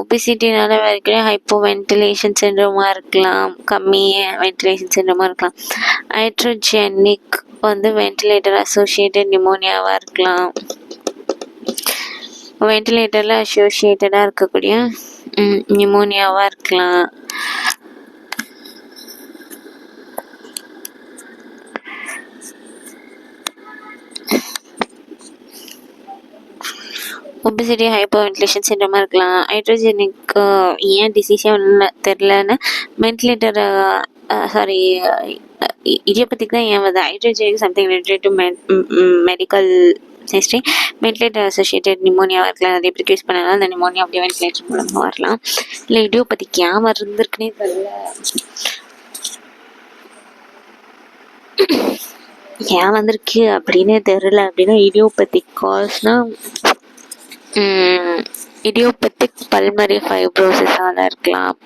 S1: ஒபிசிட்டினால வரக்கூடிய ஹைப்போ வென்டிலேஷன் சிண்ட்ரோமாக இருக்கலாம். கம்மி வென்டிலேஷன் சிண்ட்ரோமாக இருக்கலாம். ஹைட்ரோஜெனிக் வந்து வென்டிலேட்டர் அசோசியேட்டட் நிமோனியாவாக இருக்கலாம். வென்டிலேட்டரில் அசோசியேட்டடாக இருக்கக்கூடிய நிமோனியாவாக இருக்கலாம். ஒபிசிட்டி ஹைப்போவென்டிலேஷன் சிண்ட்ரோமாக இருக்கலாம். ஹைட்ரோஜெனிக் ஏன் டிசீஸே தெரிலன்னு வென்டிலேட்டர் இடியோபதிக் தான் ஏன் வருது? Iatrogenic something related to medical history. Ventilator associated pneumonia இருக்கலாம், அதை எப்படி யூஸ் பண்ணலாம், அந்த நிமோனியா அப்படியே வென்டிலேட்டர் மூலமாக வரலாம். இல்லை இடியோபதிக் ஏன் வருந்துருக்குன்னே தெரியல, ஏன் வந்திருக்கு அப்படின்னே தெரியல. அப்படின்னா இடியோபதிக் காஸ்னா இடியோபதிக் பல்மரி ஃபைப்ரோசிஸால இருக்கலாம்.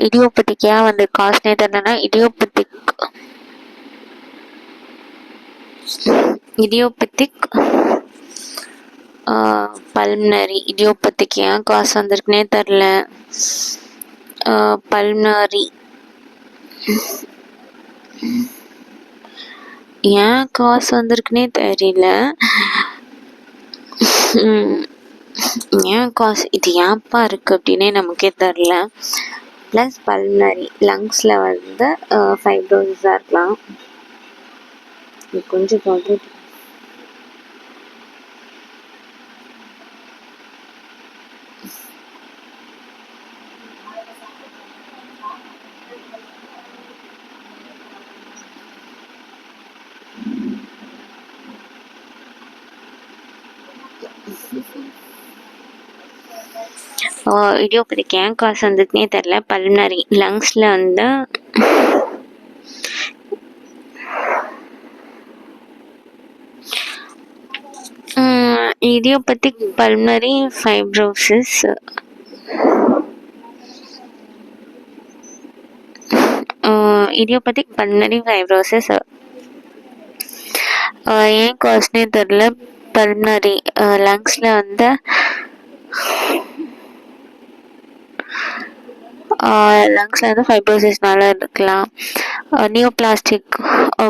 S1: இடியோபதிக் ஏன் வந்து காஸ்ட்னே தெரியலன்னா இடியோபதிக் பல்மனரி இடியோபதிக் ஏன் காசு வந்திருக்குன்னே தெரில. பல்மனரி ஏன் காசு வந்திருக்குன்னே தெரியல. ஏன் காசு இது ஏன்ப்பா இருக்கு அப்படின்னே நமக்கே தெரில. ப்ளஸ் பல்மனரி லங்ஸில் வந்து ஃபைப்ரோசிஸாக இருக்கலாம். கொஞ்சம் ப்ராப்ளம். இடியோபதிக் ஏன் காசு வந்ததுன்னே தெரில. பல்மனரி லங்ஸில் வந்து idiopathic pulmonary fibrosis idiopathic pulmonary fibrosis ஏன் காசுனே தெரில. பல்மனரி லங்ஸில் வந்து ஃபைப்ரோசிஸ்னால இருக்கலாம். நியோபிளாஸ்டிக்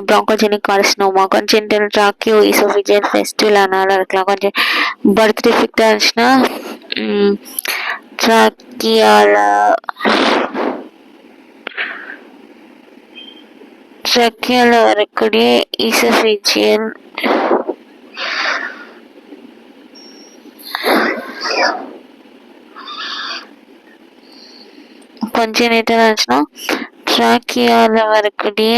S1: ப்ராங்கோஜெனிக் கார்சினோமா, கன்ஜென்டல் ட்ராக்கியோ ஈசோஃபேஜியல் ஃபெஸ்டுலானால இருக்கலாம். கொஞ்சம் பர்த் டிஃபெக்டாக இருந்துச்சுன்னா ட்ராக்கியால வரக்கூடிய ஈசோஃபேஜியல் கன்ஜெனிட்டல் இருந்துச்சுன்னா ட்ராக்கியால வரக்கூடிய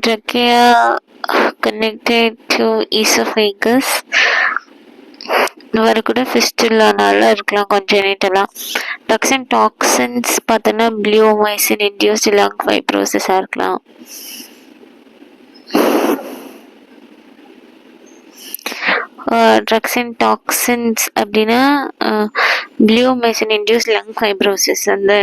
S1: trachea connected to esophagus வரக்கூட ஃபிஸ்டுலானால இருக்கலாம் கொஞ்சம் டாக்ஸின்ஸ் பார்த்தோன்னா ப்ளியோமைசின் இன்டியூஸ்டு லங் ஃபைப்ரோசிஸாக இருக்கலாம். ட்ரக்ஸ் அண்ட் டாக்ஸின்ஸ் அப்படின்னா ப்ளியோமைசின் இன்டியூஸ்டு லங் ஃபைப்ரோசிஸ் அந்த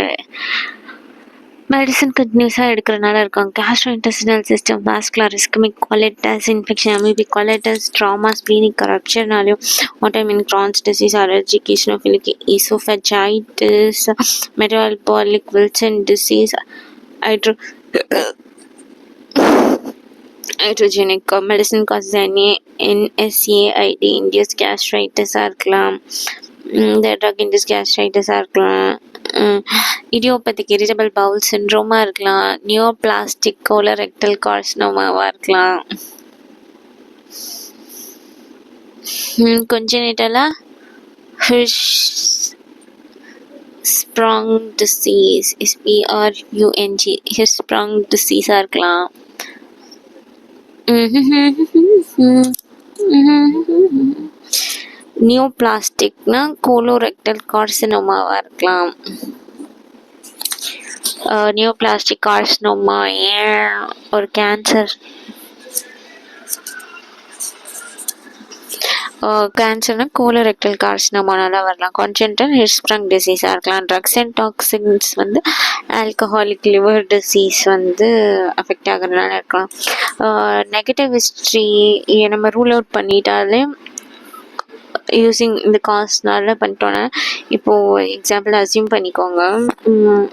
S1: மெடிசன் கண்டினியூஸாக எடுக்கிறனால இருக்காங்க. Gastrointestinal system, vascular, ischaemic colitis, infection, amoebic colitis, trauma, splenic கரப்ஷனாலையும், autoimmune Crohn's disease, allergic, eosinophilic oesophagitis, metabolic Wilson disease, iatrogenic medicine causes NSAID induced கேஸ்ட்ரைட்டிஸாக இருக்கலாம். இந்த drug இண்டியஸ் கேஸ்ட்ரைட்டிஸாக இருக்கலாம். இடியோபதிக் இரிட்டபிள் பவுல் சிண்ட்ரோமாக இருக்கலாம். நியோபிளாஸ்டிக் கோலரெக்டல் கார்சினோமாவாக இருக்கலாம். கொஞ்சனிட்டலாக ஹிர்ஷ்ஸ்ப்ராங் டிசீஸ் SPRUNG ஹிர்ஷ்ஸ்ப்ராங் டிசீஸாக இருக்கலாம். நியோபிளாஸ்டிக்னா colorectal கார்சினோமாவாக இருக்கலாம். நியோபிளாஸ்டிக் கார்சினோமா ஏன் ஒரு கேன்சர் கேன்சர்னா கோலோரெக்டல் கார்சினோமானால வரலாம். கான்ஜென்டல் ஹிஸ்ப்ரங் டிசீஸாக இருக்கலாம். ட்ரக்ஸ் அண்ட் டாக்ஸின்ஸ் வந்து ஆல்கஹாலிக் லிவர் டிசீஸ் வந்து அஃபெக்ட் ஆகிறதுனால இருக்கலாம். நெகட்டிவ் ஹிஸ்ட்ரி நம்ம ரூல் அவுட் பண்ணிட்டாலே யூஸிங் இந்த காஸ்னால பண்ணிட்டோன்னா, இப்போது எக்ஸாம்பிள் அசியூம் பண்ணிக்கோங்க,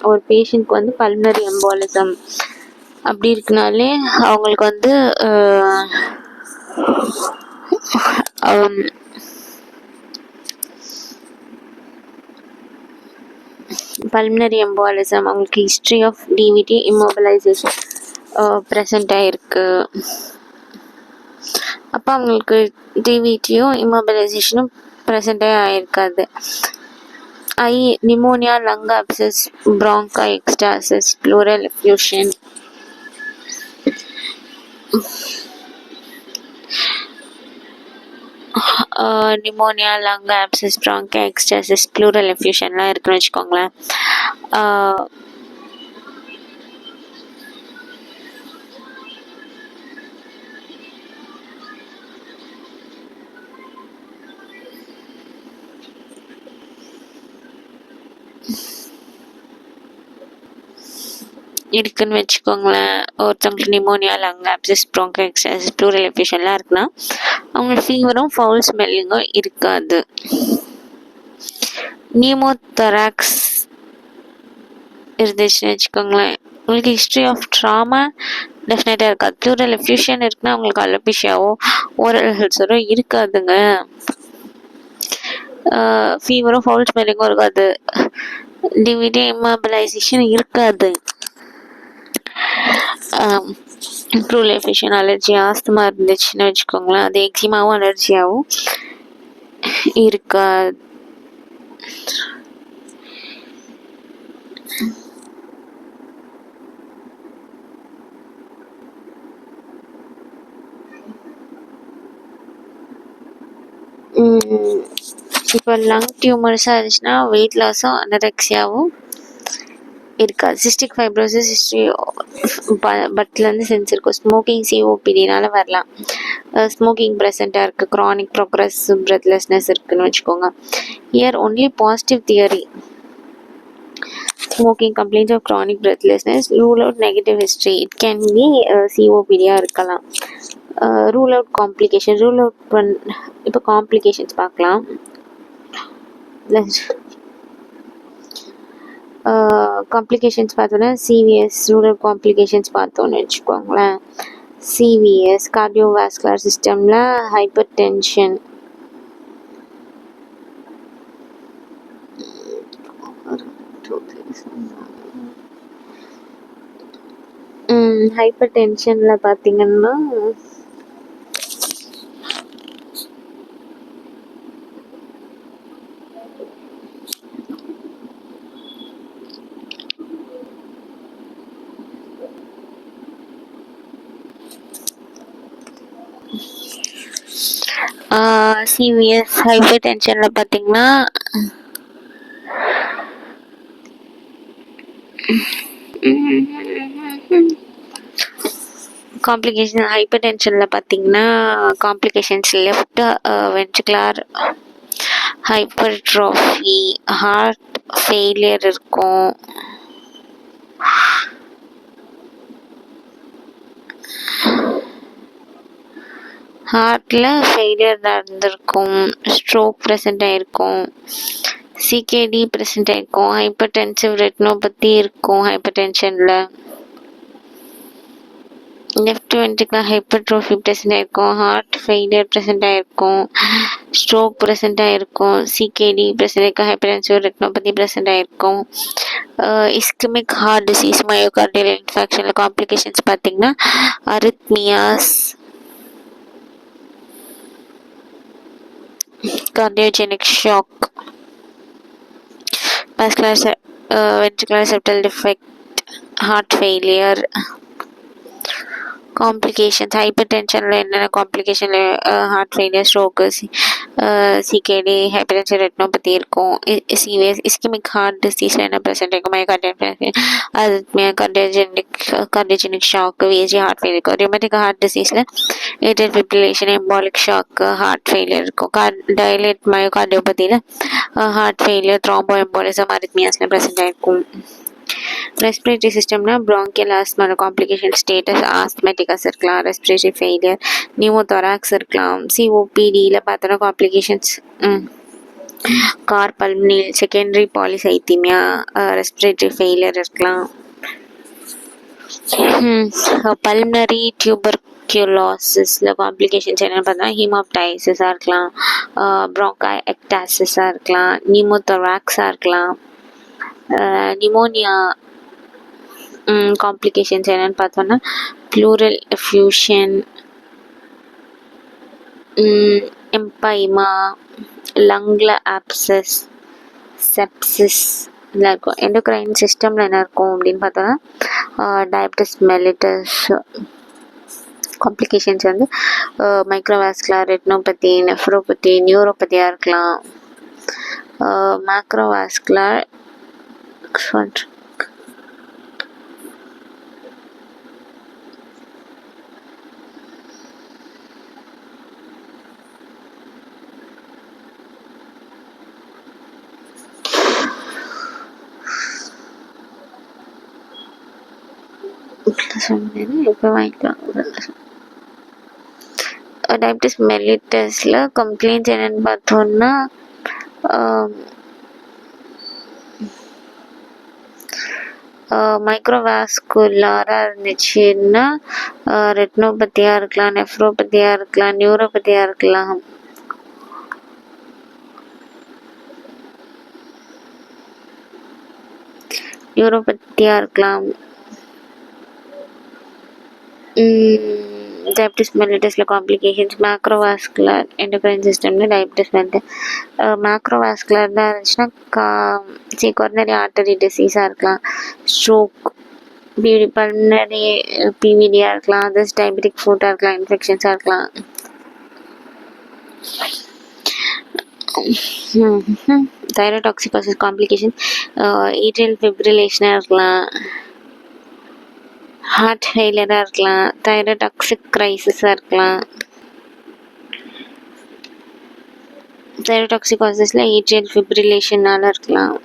S1: ஒரு பேஷண்ட்க்கு வந்து பல்மனரி எம்பாலிசம் அப்படி இருக்குனாலே அவங்களுக்கு வந்து பல்மனரி எம்பாலிசம் அவங்களுக்கு history of DVT immobilisation present ஆகிருக்கு. அப்போ அவங்களுக்கு டிவிடியும் இம்மோபிலைசேஷனும் ப்ரெசண்ட்டாக ஆகிருக்காது. Pneumonia, lung abscess, bronchi ectasis, pleural effusion, pneumonia, lung abscess, bronchi ectasis, pleural effusionலாம் இருக்குன்னு வச்சுக்கோங்களேன். இருக்குன்னு வச்சுக்கோங்களேன். ஒருத்தவங்களுக்கு pneumonia, lung abscess, bronchi ectasis, pleural effusionலாம் இருக்குன்னா அவங்களுக்கு ஃபீவரும் ஃபவுல் ஸ்மெல்லிங்கும் இருக்காது. நியூமோதராக்ஸ் இருந்துச்சுன்னு வச்சுக்கோங்களேன், உங்களுக்கு ஹிஸ்ட்ரி ஆஃப் ட்ராமா டெஃபினட்டாக இருக்காது. ப்ளூரல் எஃப்யூஷன் இருக்குன்னா அவங்களுக்கு அலோபேஷியாவோ ஓரல் அல்சரோ இருக்காதுங்க. ஃபீவரும் ஃபவுல் ஸ்மெல்லிங்கும் இருக்காது. டிவிடி இம்மோபிலைசேஷன் இருக்காது. ப்ளூரல் எஃப்யூஷன் அலர்ஜி, ஆஸ்துமா இருந்துச்சுன்னு வச்சுக்கோங்களேன், அது எக்ஸிமாவும் அலர்ஜியாகவும் இருக்காது. இப்போ லங் டியூமர்ஸாக இருந்துச்சுன்னா வெயிட் லாஸும் அனரெக்சியாவும் இருக்காது. சிஸ்டிக் ஃபைப்ரோசிஸ் ஹிஸ்ட்ரி பட்லேருந்து செஞ்சுருக்கோம். ஸ்மோக்கிங் சிஓபிடினால வரலாம். ஸ்மோக்கிங் ப்ரெசண்ட்டாக இருக்குது. க்ரானிக் ப்ரோக்ரஸிவ் பிரெத்லெஸ்னஸ் இருக்குதுன்னு வச்சுக்கோங்க. Here only positive theory. Smoking complaints of chronic breathlessness, rule out negative history, it can be சிஓபிடியாக இருக்கலாம். Rule out complication, rule out இப்போ காம்ப்ளிகேஷன்ஸ் பார்க்கலாம். காம்ப்ளிகேஷன்ஸ் பார்த்தோன்னா சிவிஎஸ் ரூல் அவுட் காம்ப்ளிகேஷன்ஸ் பார்த்தோன்னு வச்சுக்கோங்களேன். சிவிஎஸ் கார்டியோவாஸ்குலர் சிஸ்டமில் ஹைப்பர் டென்ஷன், ஹைப்பர் டென்ஷனில் பார்த்தீங்கன்னா சிவிஎஸ் ஹைப்பர் டென்ஷனில் பார்த்தீங்கன்னா காம்ப்ளிகேஷன் ஹைப்பர் டென்ஷனில் பார்த்தீங்கன்னா complications left ventricular hypertrophy, heart failure இருக்கும். ஹார்ட்டில் ஃபெயிலியர் நடந்திருக்கும், ஸ்ட்ரோக் ப்ரெசென்ட் ஆகிருக்கும், சிகேடி ப்ரெசென்ட் ஆகிருக்கும், ஹைப்பர் டென்சிவ் ரெட்டினோபதி இருக்கும். ஹைப்பர் டென்ஷனில் லெஃப்ட் வென்ட்ரிகுலர் ஹைப்பர்ட்ரோஃபி ப்ரெசென்ட் ஆகிருக்கும், ஹார்ட் ஃபெயிலியர் ப்ரெசென்ட் ஆகிருக்கும், ஸ்ட்ரோக் ப்ரெசென்ட் ஆகிருக்கும், சிகேடி ப்ரெசென்ட் ஆகிருக்கும், ஹைப்பர் டென்சிவ் ரெட்டினோபதி ப்ரெசென்ட் ஆகிருக்கும். இஸ்கெமிக் ஹார்ட் டிசீஸ், மயோகார்டியல் இன்ஃபெக்ஷனில் காம்ப்ளிகேஷன்ஸ் பார்த்தீங்கன்னா arrhythmias, cardiogenic shock, vascular ventricular septal defect, heart failure, complications ஹைப்பர் டென்ஷனில் என்னென்ன complication, heart failure, stroke, CKD, hyper tension, retinopathy இருக்கும். சிவியஸ் ischaemic heart டிசீஸில் என்ன present இருக்கும், மயோகார்டியல் அது cardiogenic shock, VSD, heart failure இருக்கும். ரியூமேட்டிக் ஹார்ட் டிசீஸில் atrial fibrillation, embolic shock, heart failure இருக்கும். டைலேட் மயோகார்டியோபதியில் ஹார்ட் ஃபெயிலியர், த்ராம்போ எம்பாலிசம், அரித்மியாஸில் ப்ரெசென்ட் ஆகிருக்கும். ரெஸ்பிரேட்டரி சிஸ்டம்னா bronchial asthma complication status asthmaticus இருக்கலாம், ரெஸ்பிரேட்டரி ஃபெயிலியர், நியூமோதொராக்ஸ் இருக்கலாம். சிஓபிடியில் பார்த்தோன்னா complications cor pulmonale, secondary polycythaemia, respiratory failure இருக்கலாம். பல்மனரி டியூபர்குலோசிஸில் காம்ப்ளிகேஷன்ஸ் என்னென்னு பார்த்தா ஹீமோப்டைசிஸாக இருக்கலாம், ப்ரோங்காய் எக்டாசிஸாக இருக்கலாம், நியூமோதொராக்ஸாக இருக்கலாம். நிமோனியா காம்ப்ளிகேஷன்ஸ் என்னென்னு பார்த்தோன்னா ப்ளூரல் எஃப்யூஷன், எம்பைமா, லங்கில் ஆப்சஸ், செப்சிஸ் இதெல்லாம் இருக்கும். எண்டோக்ரைன் சிஸ்டமில் என்ன இருக்கும் அப்படின்னு பார்த்தோன்னா டயபிட்டிஸ் மெலிட்டஸ். காம்ப்ளிகேஷன்ஸ் வந்து மைக்ரோவாஸ்குலர், ரெட்டினோபதி, நெஃப்ரோபதி, நியூரோபதியாக இருக்கலாம். மேக்ரோவாஸ்குலர் இப்போ வாங்கிக்கலாம். டயபிட்டிஸ் மெலிட்டஸில் கம்ப்ளைண்ட்ஸ் என்னென்னு பார்த்தோன்னா மைக்ரோவாஸ்குலராக இருந்துச்சுன்னா ரெட்டினோபதியாக இருக்கலாம், நெஃப்ரோபதியாக இருக்கலாம், நியூரோபதியாக இருக்கலாம். நியூரோபதியாக இருக்கலாம். டயபிட்டிஸ் மெலிட்டஸில் காம்ப்ளிகேஷன்ஸ் மேக்ரோவாஸ்குலர் எண்டோக்ரைன் சிஸ்டமில் டயபிட்டிஸ் மெலிட்டஸ் மேக்ரோவாஸ்குலர் தான் இருந்துச்சுன்னா கொரோனரி ஆர்டரி டிசீஸாக இருக்கலாம், ஸ்ட்ரோக், பல்மனரி பிவிடியாக இருக்கலாம், அதர்ஸ் டயபெட்டிக் ஃபுட்டாக இருக்கலாம், இன்ஃபெக்ஷன்ஸாக இருக்கலாம். தைரோடாக்சிகோசிஸ் காம்ப்ளிகேஷன் ஏட்ரியல் ஃபிப்ரிலேஷனாக இருக்கலாம், ஹார்ட் ஃபெயிலியராக இருக்கலாம், தைரோடாக்சிக் கிரைசிஸாக இருக்கலாம். தைரோடாக்சிகோசிஸில் ஏட்ரியல் ஃபிப்ரிலேஷனால் இருக்கலாம்.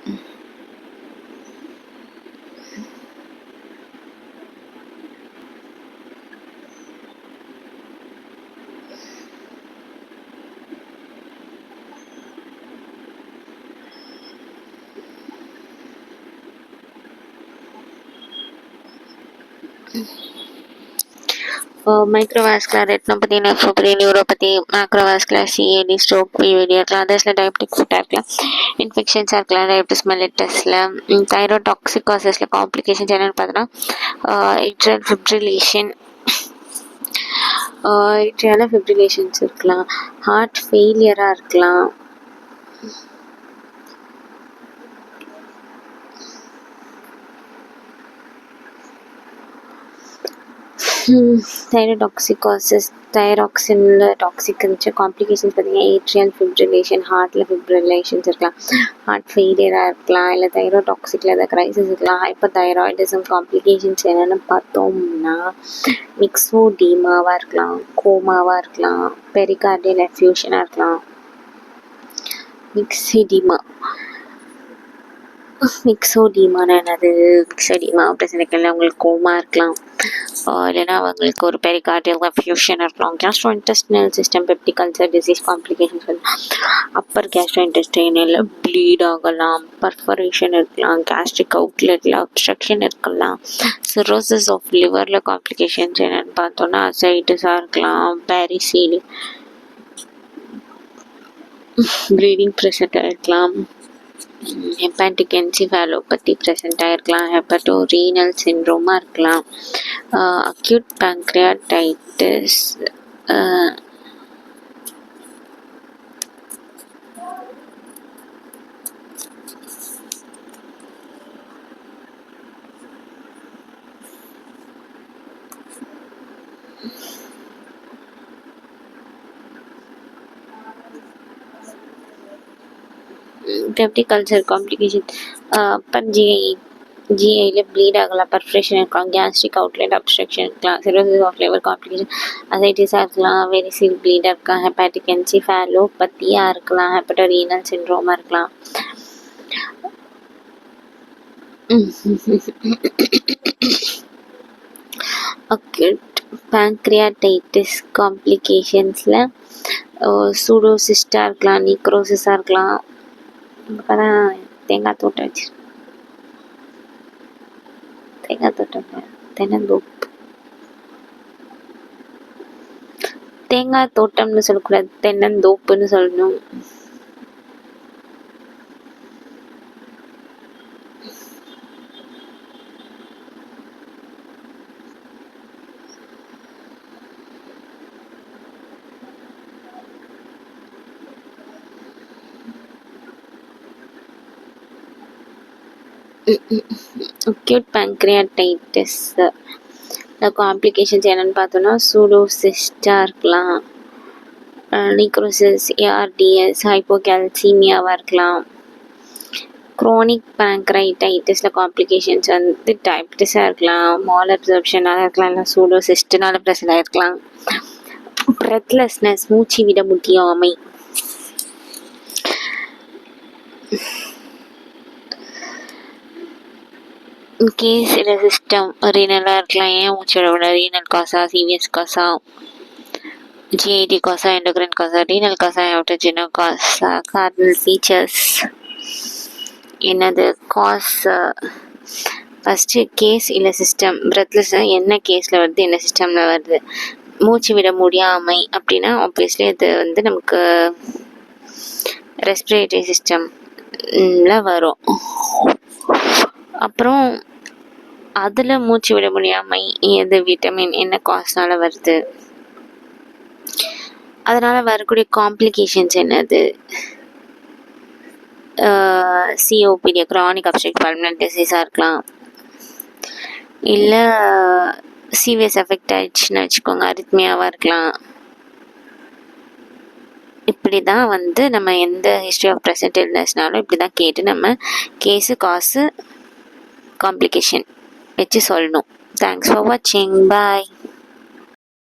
S1: Microvascular retinopathy, nephropathy, neuropathy, macrovascular CAD, stroke, PVD இருக்கலாம். அதர்ஸில் டயபெட்டிக் ஃபுட்டாக இருக்கலாம், இன்ஃபெக்ஷன்ஸாக இருக்கலாம். டயபிட்டிஸ் மெலிட்டஸில் தைரோடாக்சிகோசிஸில் காம்ப்ளிகேஷன்ஸ் என்னென்னு பார்த்தோன்னா ஏட்ரியல் ஃபிப்ரிலேஷன், ஏட்ரியால ஃபிப்ரிலேஷன்ஸ் இருக்கலாம், ஹார்ட் ஃபெயிலியராக இருக்கலாம். தைரோடாக்சிகோசிஸ் தைராக்சினில் டாக்ஸிக் இருந்துச்சு. காம்ப்ளிகேஷன்ஸ் பார்த்தீங்கன்னா ஏட்ரியல் ஃபிப்ரிலேஷன், ஹார்ட்டில் ஃபிப்ரிலேஷன்ஸ் இருக்கலாம், ஹார்ட் ஃபெயிலியராக இருக்கலாம், இல்லை தைரோடாக்சிக்கில் ஏதாவது க்ரைசிஸ் இருக்கலாம். ஹைப்பர் தைராய்டிசம் காம்ப்ளிகேஷன்ஸ் என்னென்னு பார்த்தோம்னா மிக்ஸோடீமாவாக இருக்கலாம், கோமாவாக இருக்கலாம், பெரிகார்டியல் எஃப்யூஷனாக இருக்கலாம். மிக்ஸோடீமானா என்னது? மிக்ஸோடீமா பிரச்சனைகள் அவங்களுக்கு கோமா இருக்கலாம், இல்லைன்னா அவங்களுக்கு ஒரு பெரிகார்டியல் எஃப்யூஷன் இருக்கலாம். Gastrointestinal system peptic ulcer disease complications upper கேஸ்ட்ரோ இன்டெஸ்டைனில் ப்ளீட் ஆகலாம், பர்ஃபரேஷன் இருக்கலாம், கேஸ்ட்ரிக் அவுட்லெட்டில் அப்ஸ்ட்ரக்ஷன் இருக்கலாம். சிரோசிஸ் ஆஃப் லிவரில் காம்ப்ளிகேஷன்ஸ் என்னென்னு பார்த்தோன்னா அசைட்டிஸாக இருக்கலாம், பேரிசீல், ப்ளீடிங் ப்ரெசண்ட்டாக இருக்கலாம், ஹெப்பாட்டிக் என்சிஃபாலோபதி ப்ரெசென்ட் ஆகிருக்கலாம், ஹெப்படோ ரீனல் சிண்ட்ரோமாக இருக்கலாம், acute pancreatitis, peptic ulcer complication. அப்புறம் ஜிஐயில் ப்ளீட் ஆகலாம், பர்ஃபரேஷன் இருக்கலாம், கேஸ்ட்ரிக் அவுட்லெட் அப்ஸ்ட்ரக்ஷன் இருக்கலாம், சிரோசிஸ் ஆஃப் லிவர் காம்ப்ளிகேஷன், அசைட்டிஸாக இருக்கலாம், வெரிசில் ப்ளீடாக இருக்கலாம், ஹெப்பாட்டிக் என்சிஃபேலோபத்தியாக இருக்கலாம், ஹெப்படோரீனல் சிண்ட்ரோமாக இருக்கலாம். அக்யூட் பேங்க்ரியாடைட்டிஸ் காம்ப்ளிகேஷன்ஸில் சூடோசிஸ்டாக இருக்கலாம், நீக்ரோசிஸாக இருக்கலாம். இப்போ தான் தேங்காய் தோட்டம் தென்னந்தோப்பு. தேங்காய் தோட்டம்னு சொல்லக்கூடாது, தென்னந்தோப்புன்னு சொல்லணும். அக்யூட் பேங்க்ரியாடைட்டிஸ் காம்ப்ளிகேஷன்ஸ் என்னென்னு பார்த்தோன்னா சூடோசிஸ்டாக இருக்கலாம், நீக்ரோசிஸ், ஏஆர்டிஎஸ், ஹைப்போகால்சீமியாவாக இருக்கலாம். க்ரோனிக் பேங்க்ரைடைட்டிஸில் காம்ப்ளிகேஷன்ஸ் வந்து டயபிட்டிஸாக இருக்கலாம், மால் அப்சர்ப்ஷனாக இருக்கலாம், இல்லை சூடோசிஸ்ட்னால ப்ரெசன்ட் ஆகிருக்கலாம். பிரெத்லெஸ்னஸ், மூச்சு விட முடியாமை. கேஸ் இல்லை சிஸ்டம் ரீனலாக இருக்கலாம், ஏன் மூச்சு விட விட ரீனல் காசா, சிவிஎஸ் காசா, ஜிஐடி காசா, எண்டோக்ரைன் காசா, ரீனல் காசா, ஆட்டோஜினோ காசா. கார்டினல் ஃபீச்சர்ஸ் என்னது? காஸ் ஃபஸ்ட்டு கேஸ் இல்லை சிஸ்டம். பிரெத்லெஸ் என்ன கேஸில் வருது, என்ன சிஸ்டமில் வருது? மூச்சு விட முடியாமை அப்படின்னா ஆப்வியஸ்லி அது வந்து நமக்கு ரெஸ்பிரேட்டரி சிஸ்டமில் வரும். அப்புறம் அதில் மூச்சு விட முடியாமை எது விட்டமின் என்ன காஸ்னால வருது, அதனால் வரக்கூடிய காம்ப்ளிகேஷன்ஸ் என்னது? சிஓபிடி க்ரானிக் அப்ஸ்ட்ரக்டிவ் பல்மனரி டிசீஸாக இருக்கலாம், இல்லை சிவியஸ் எஃபெக்ட் ஆயிடுச்சுன்னு வச்சுக்கோங்க, அரித்மியாவாக இருக்கலாம். இப்படி தான் வந்து நம்ம எந்த ஹிஸ்ட்ரி ஆஃப் ப்ரெசன்ட் இல்னஸ்னாலும் இப்படி தான் கேட்டு நம்ம கேஸு, காசு, காம்ப்ளிகேஷன் வச்சு சொல்லணும். தேங்க்ஸ் ஃபார் வாட்சிங். பாய்.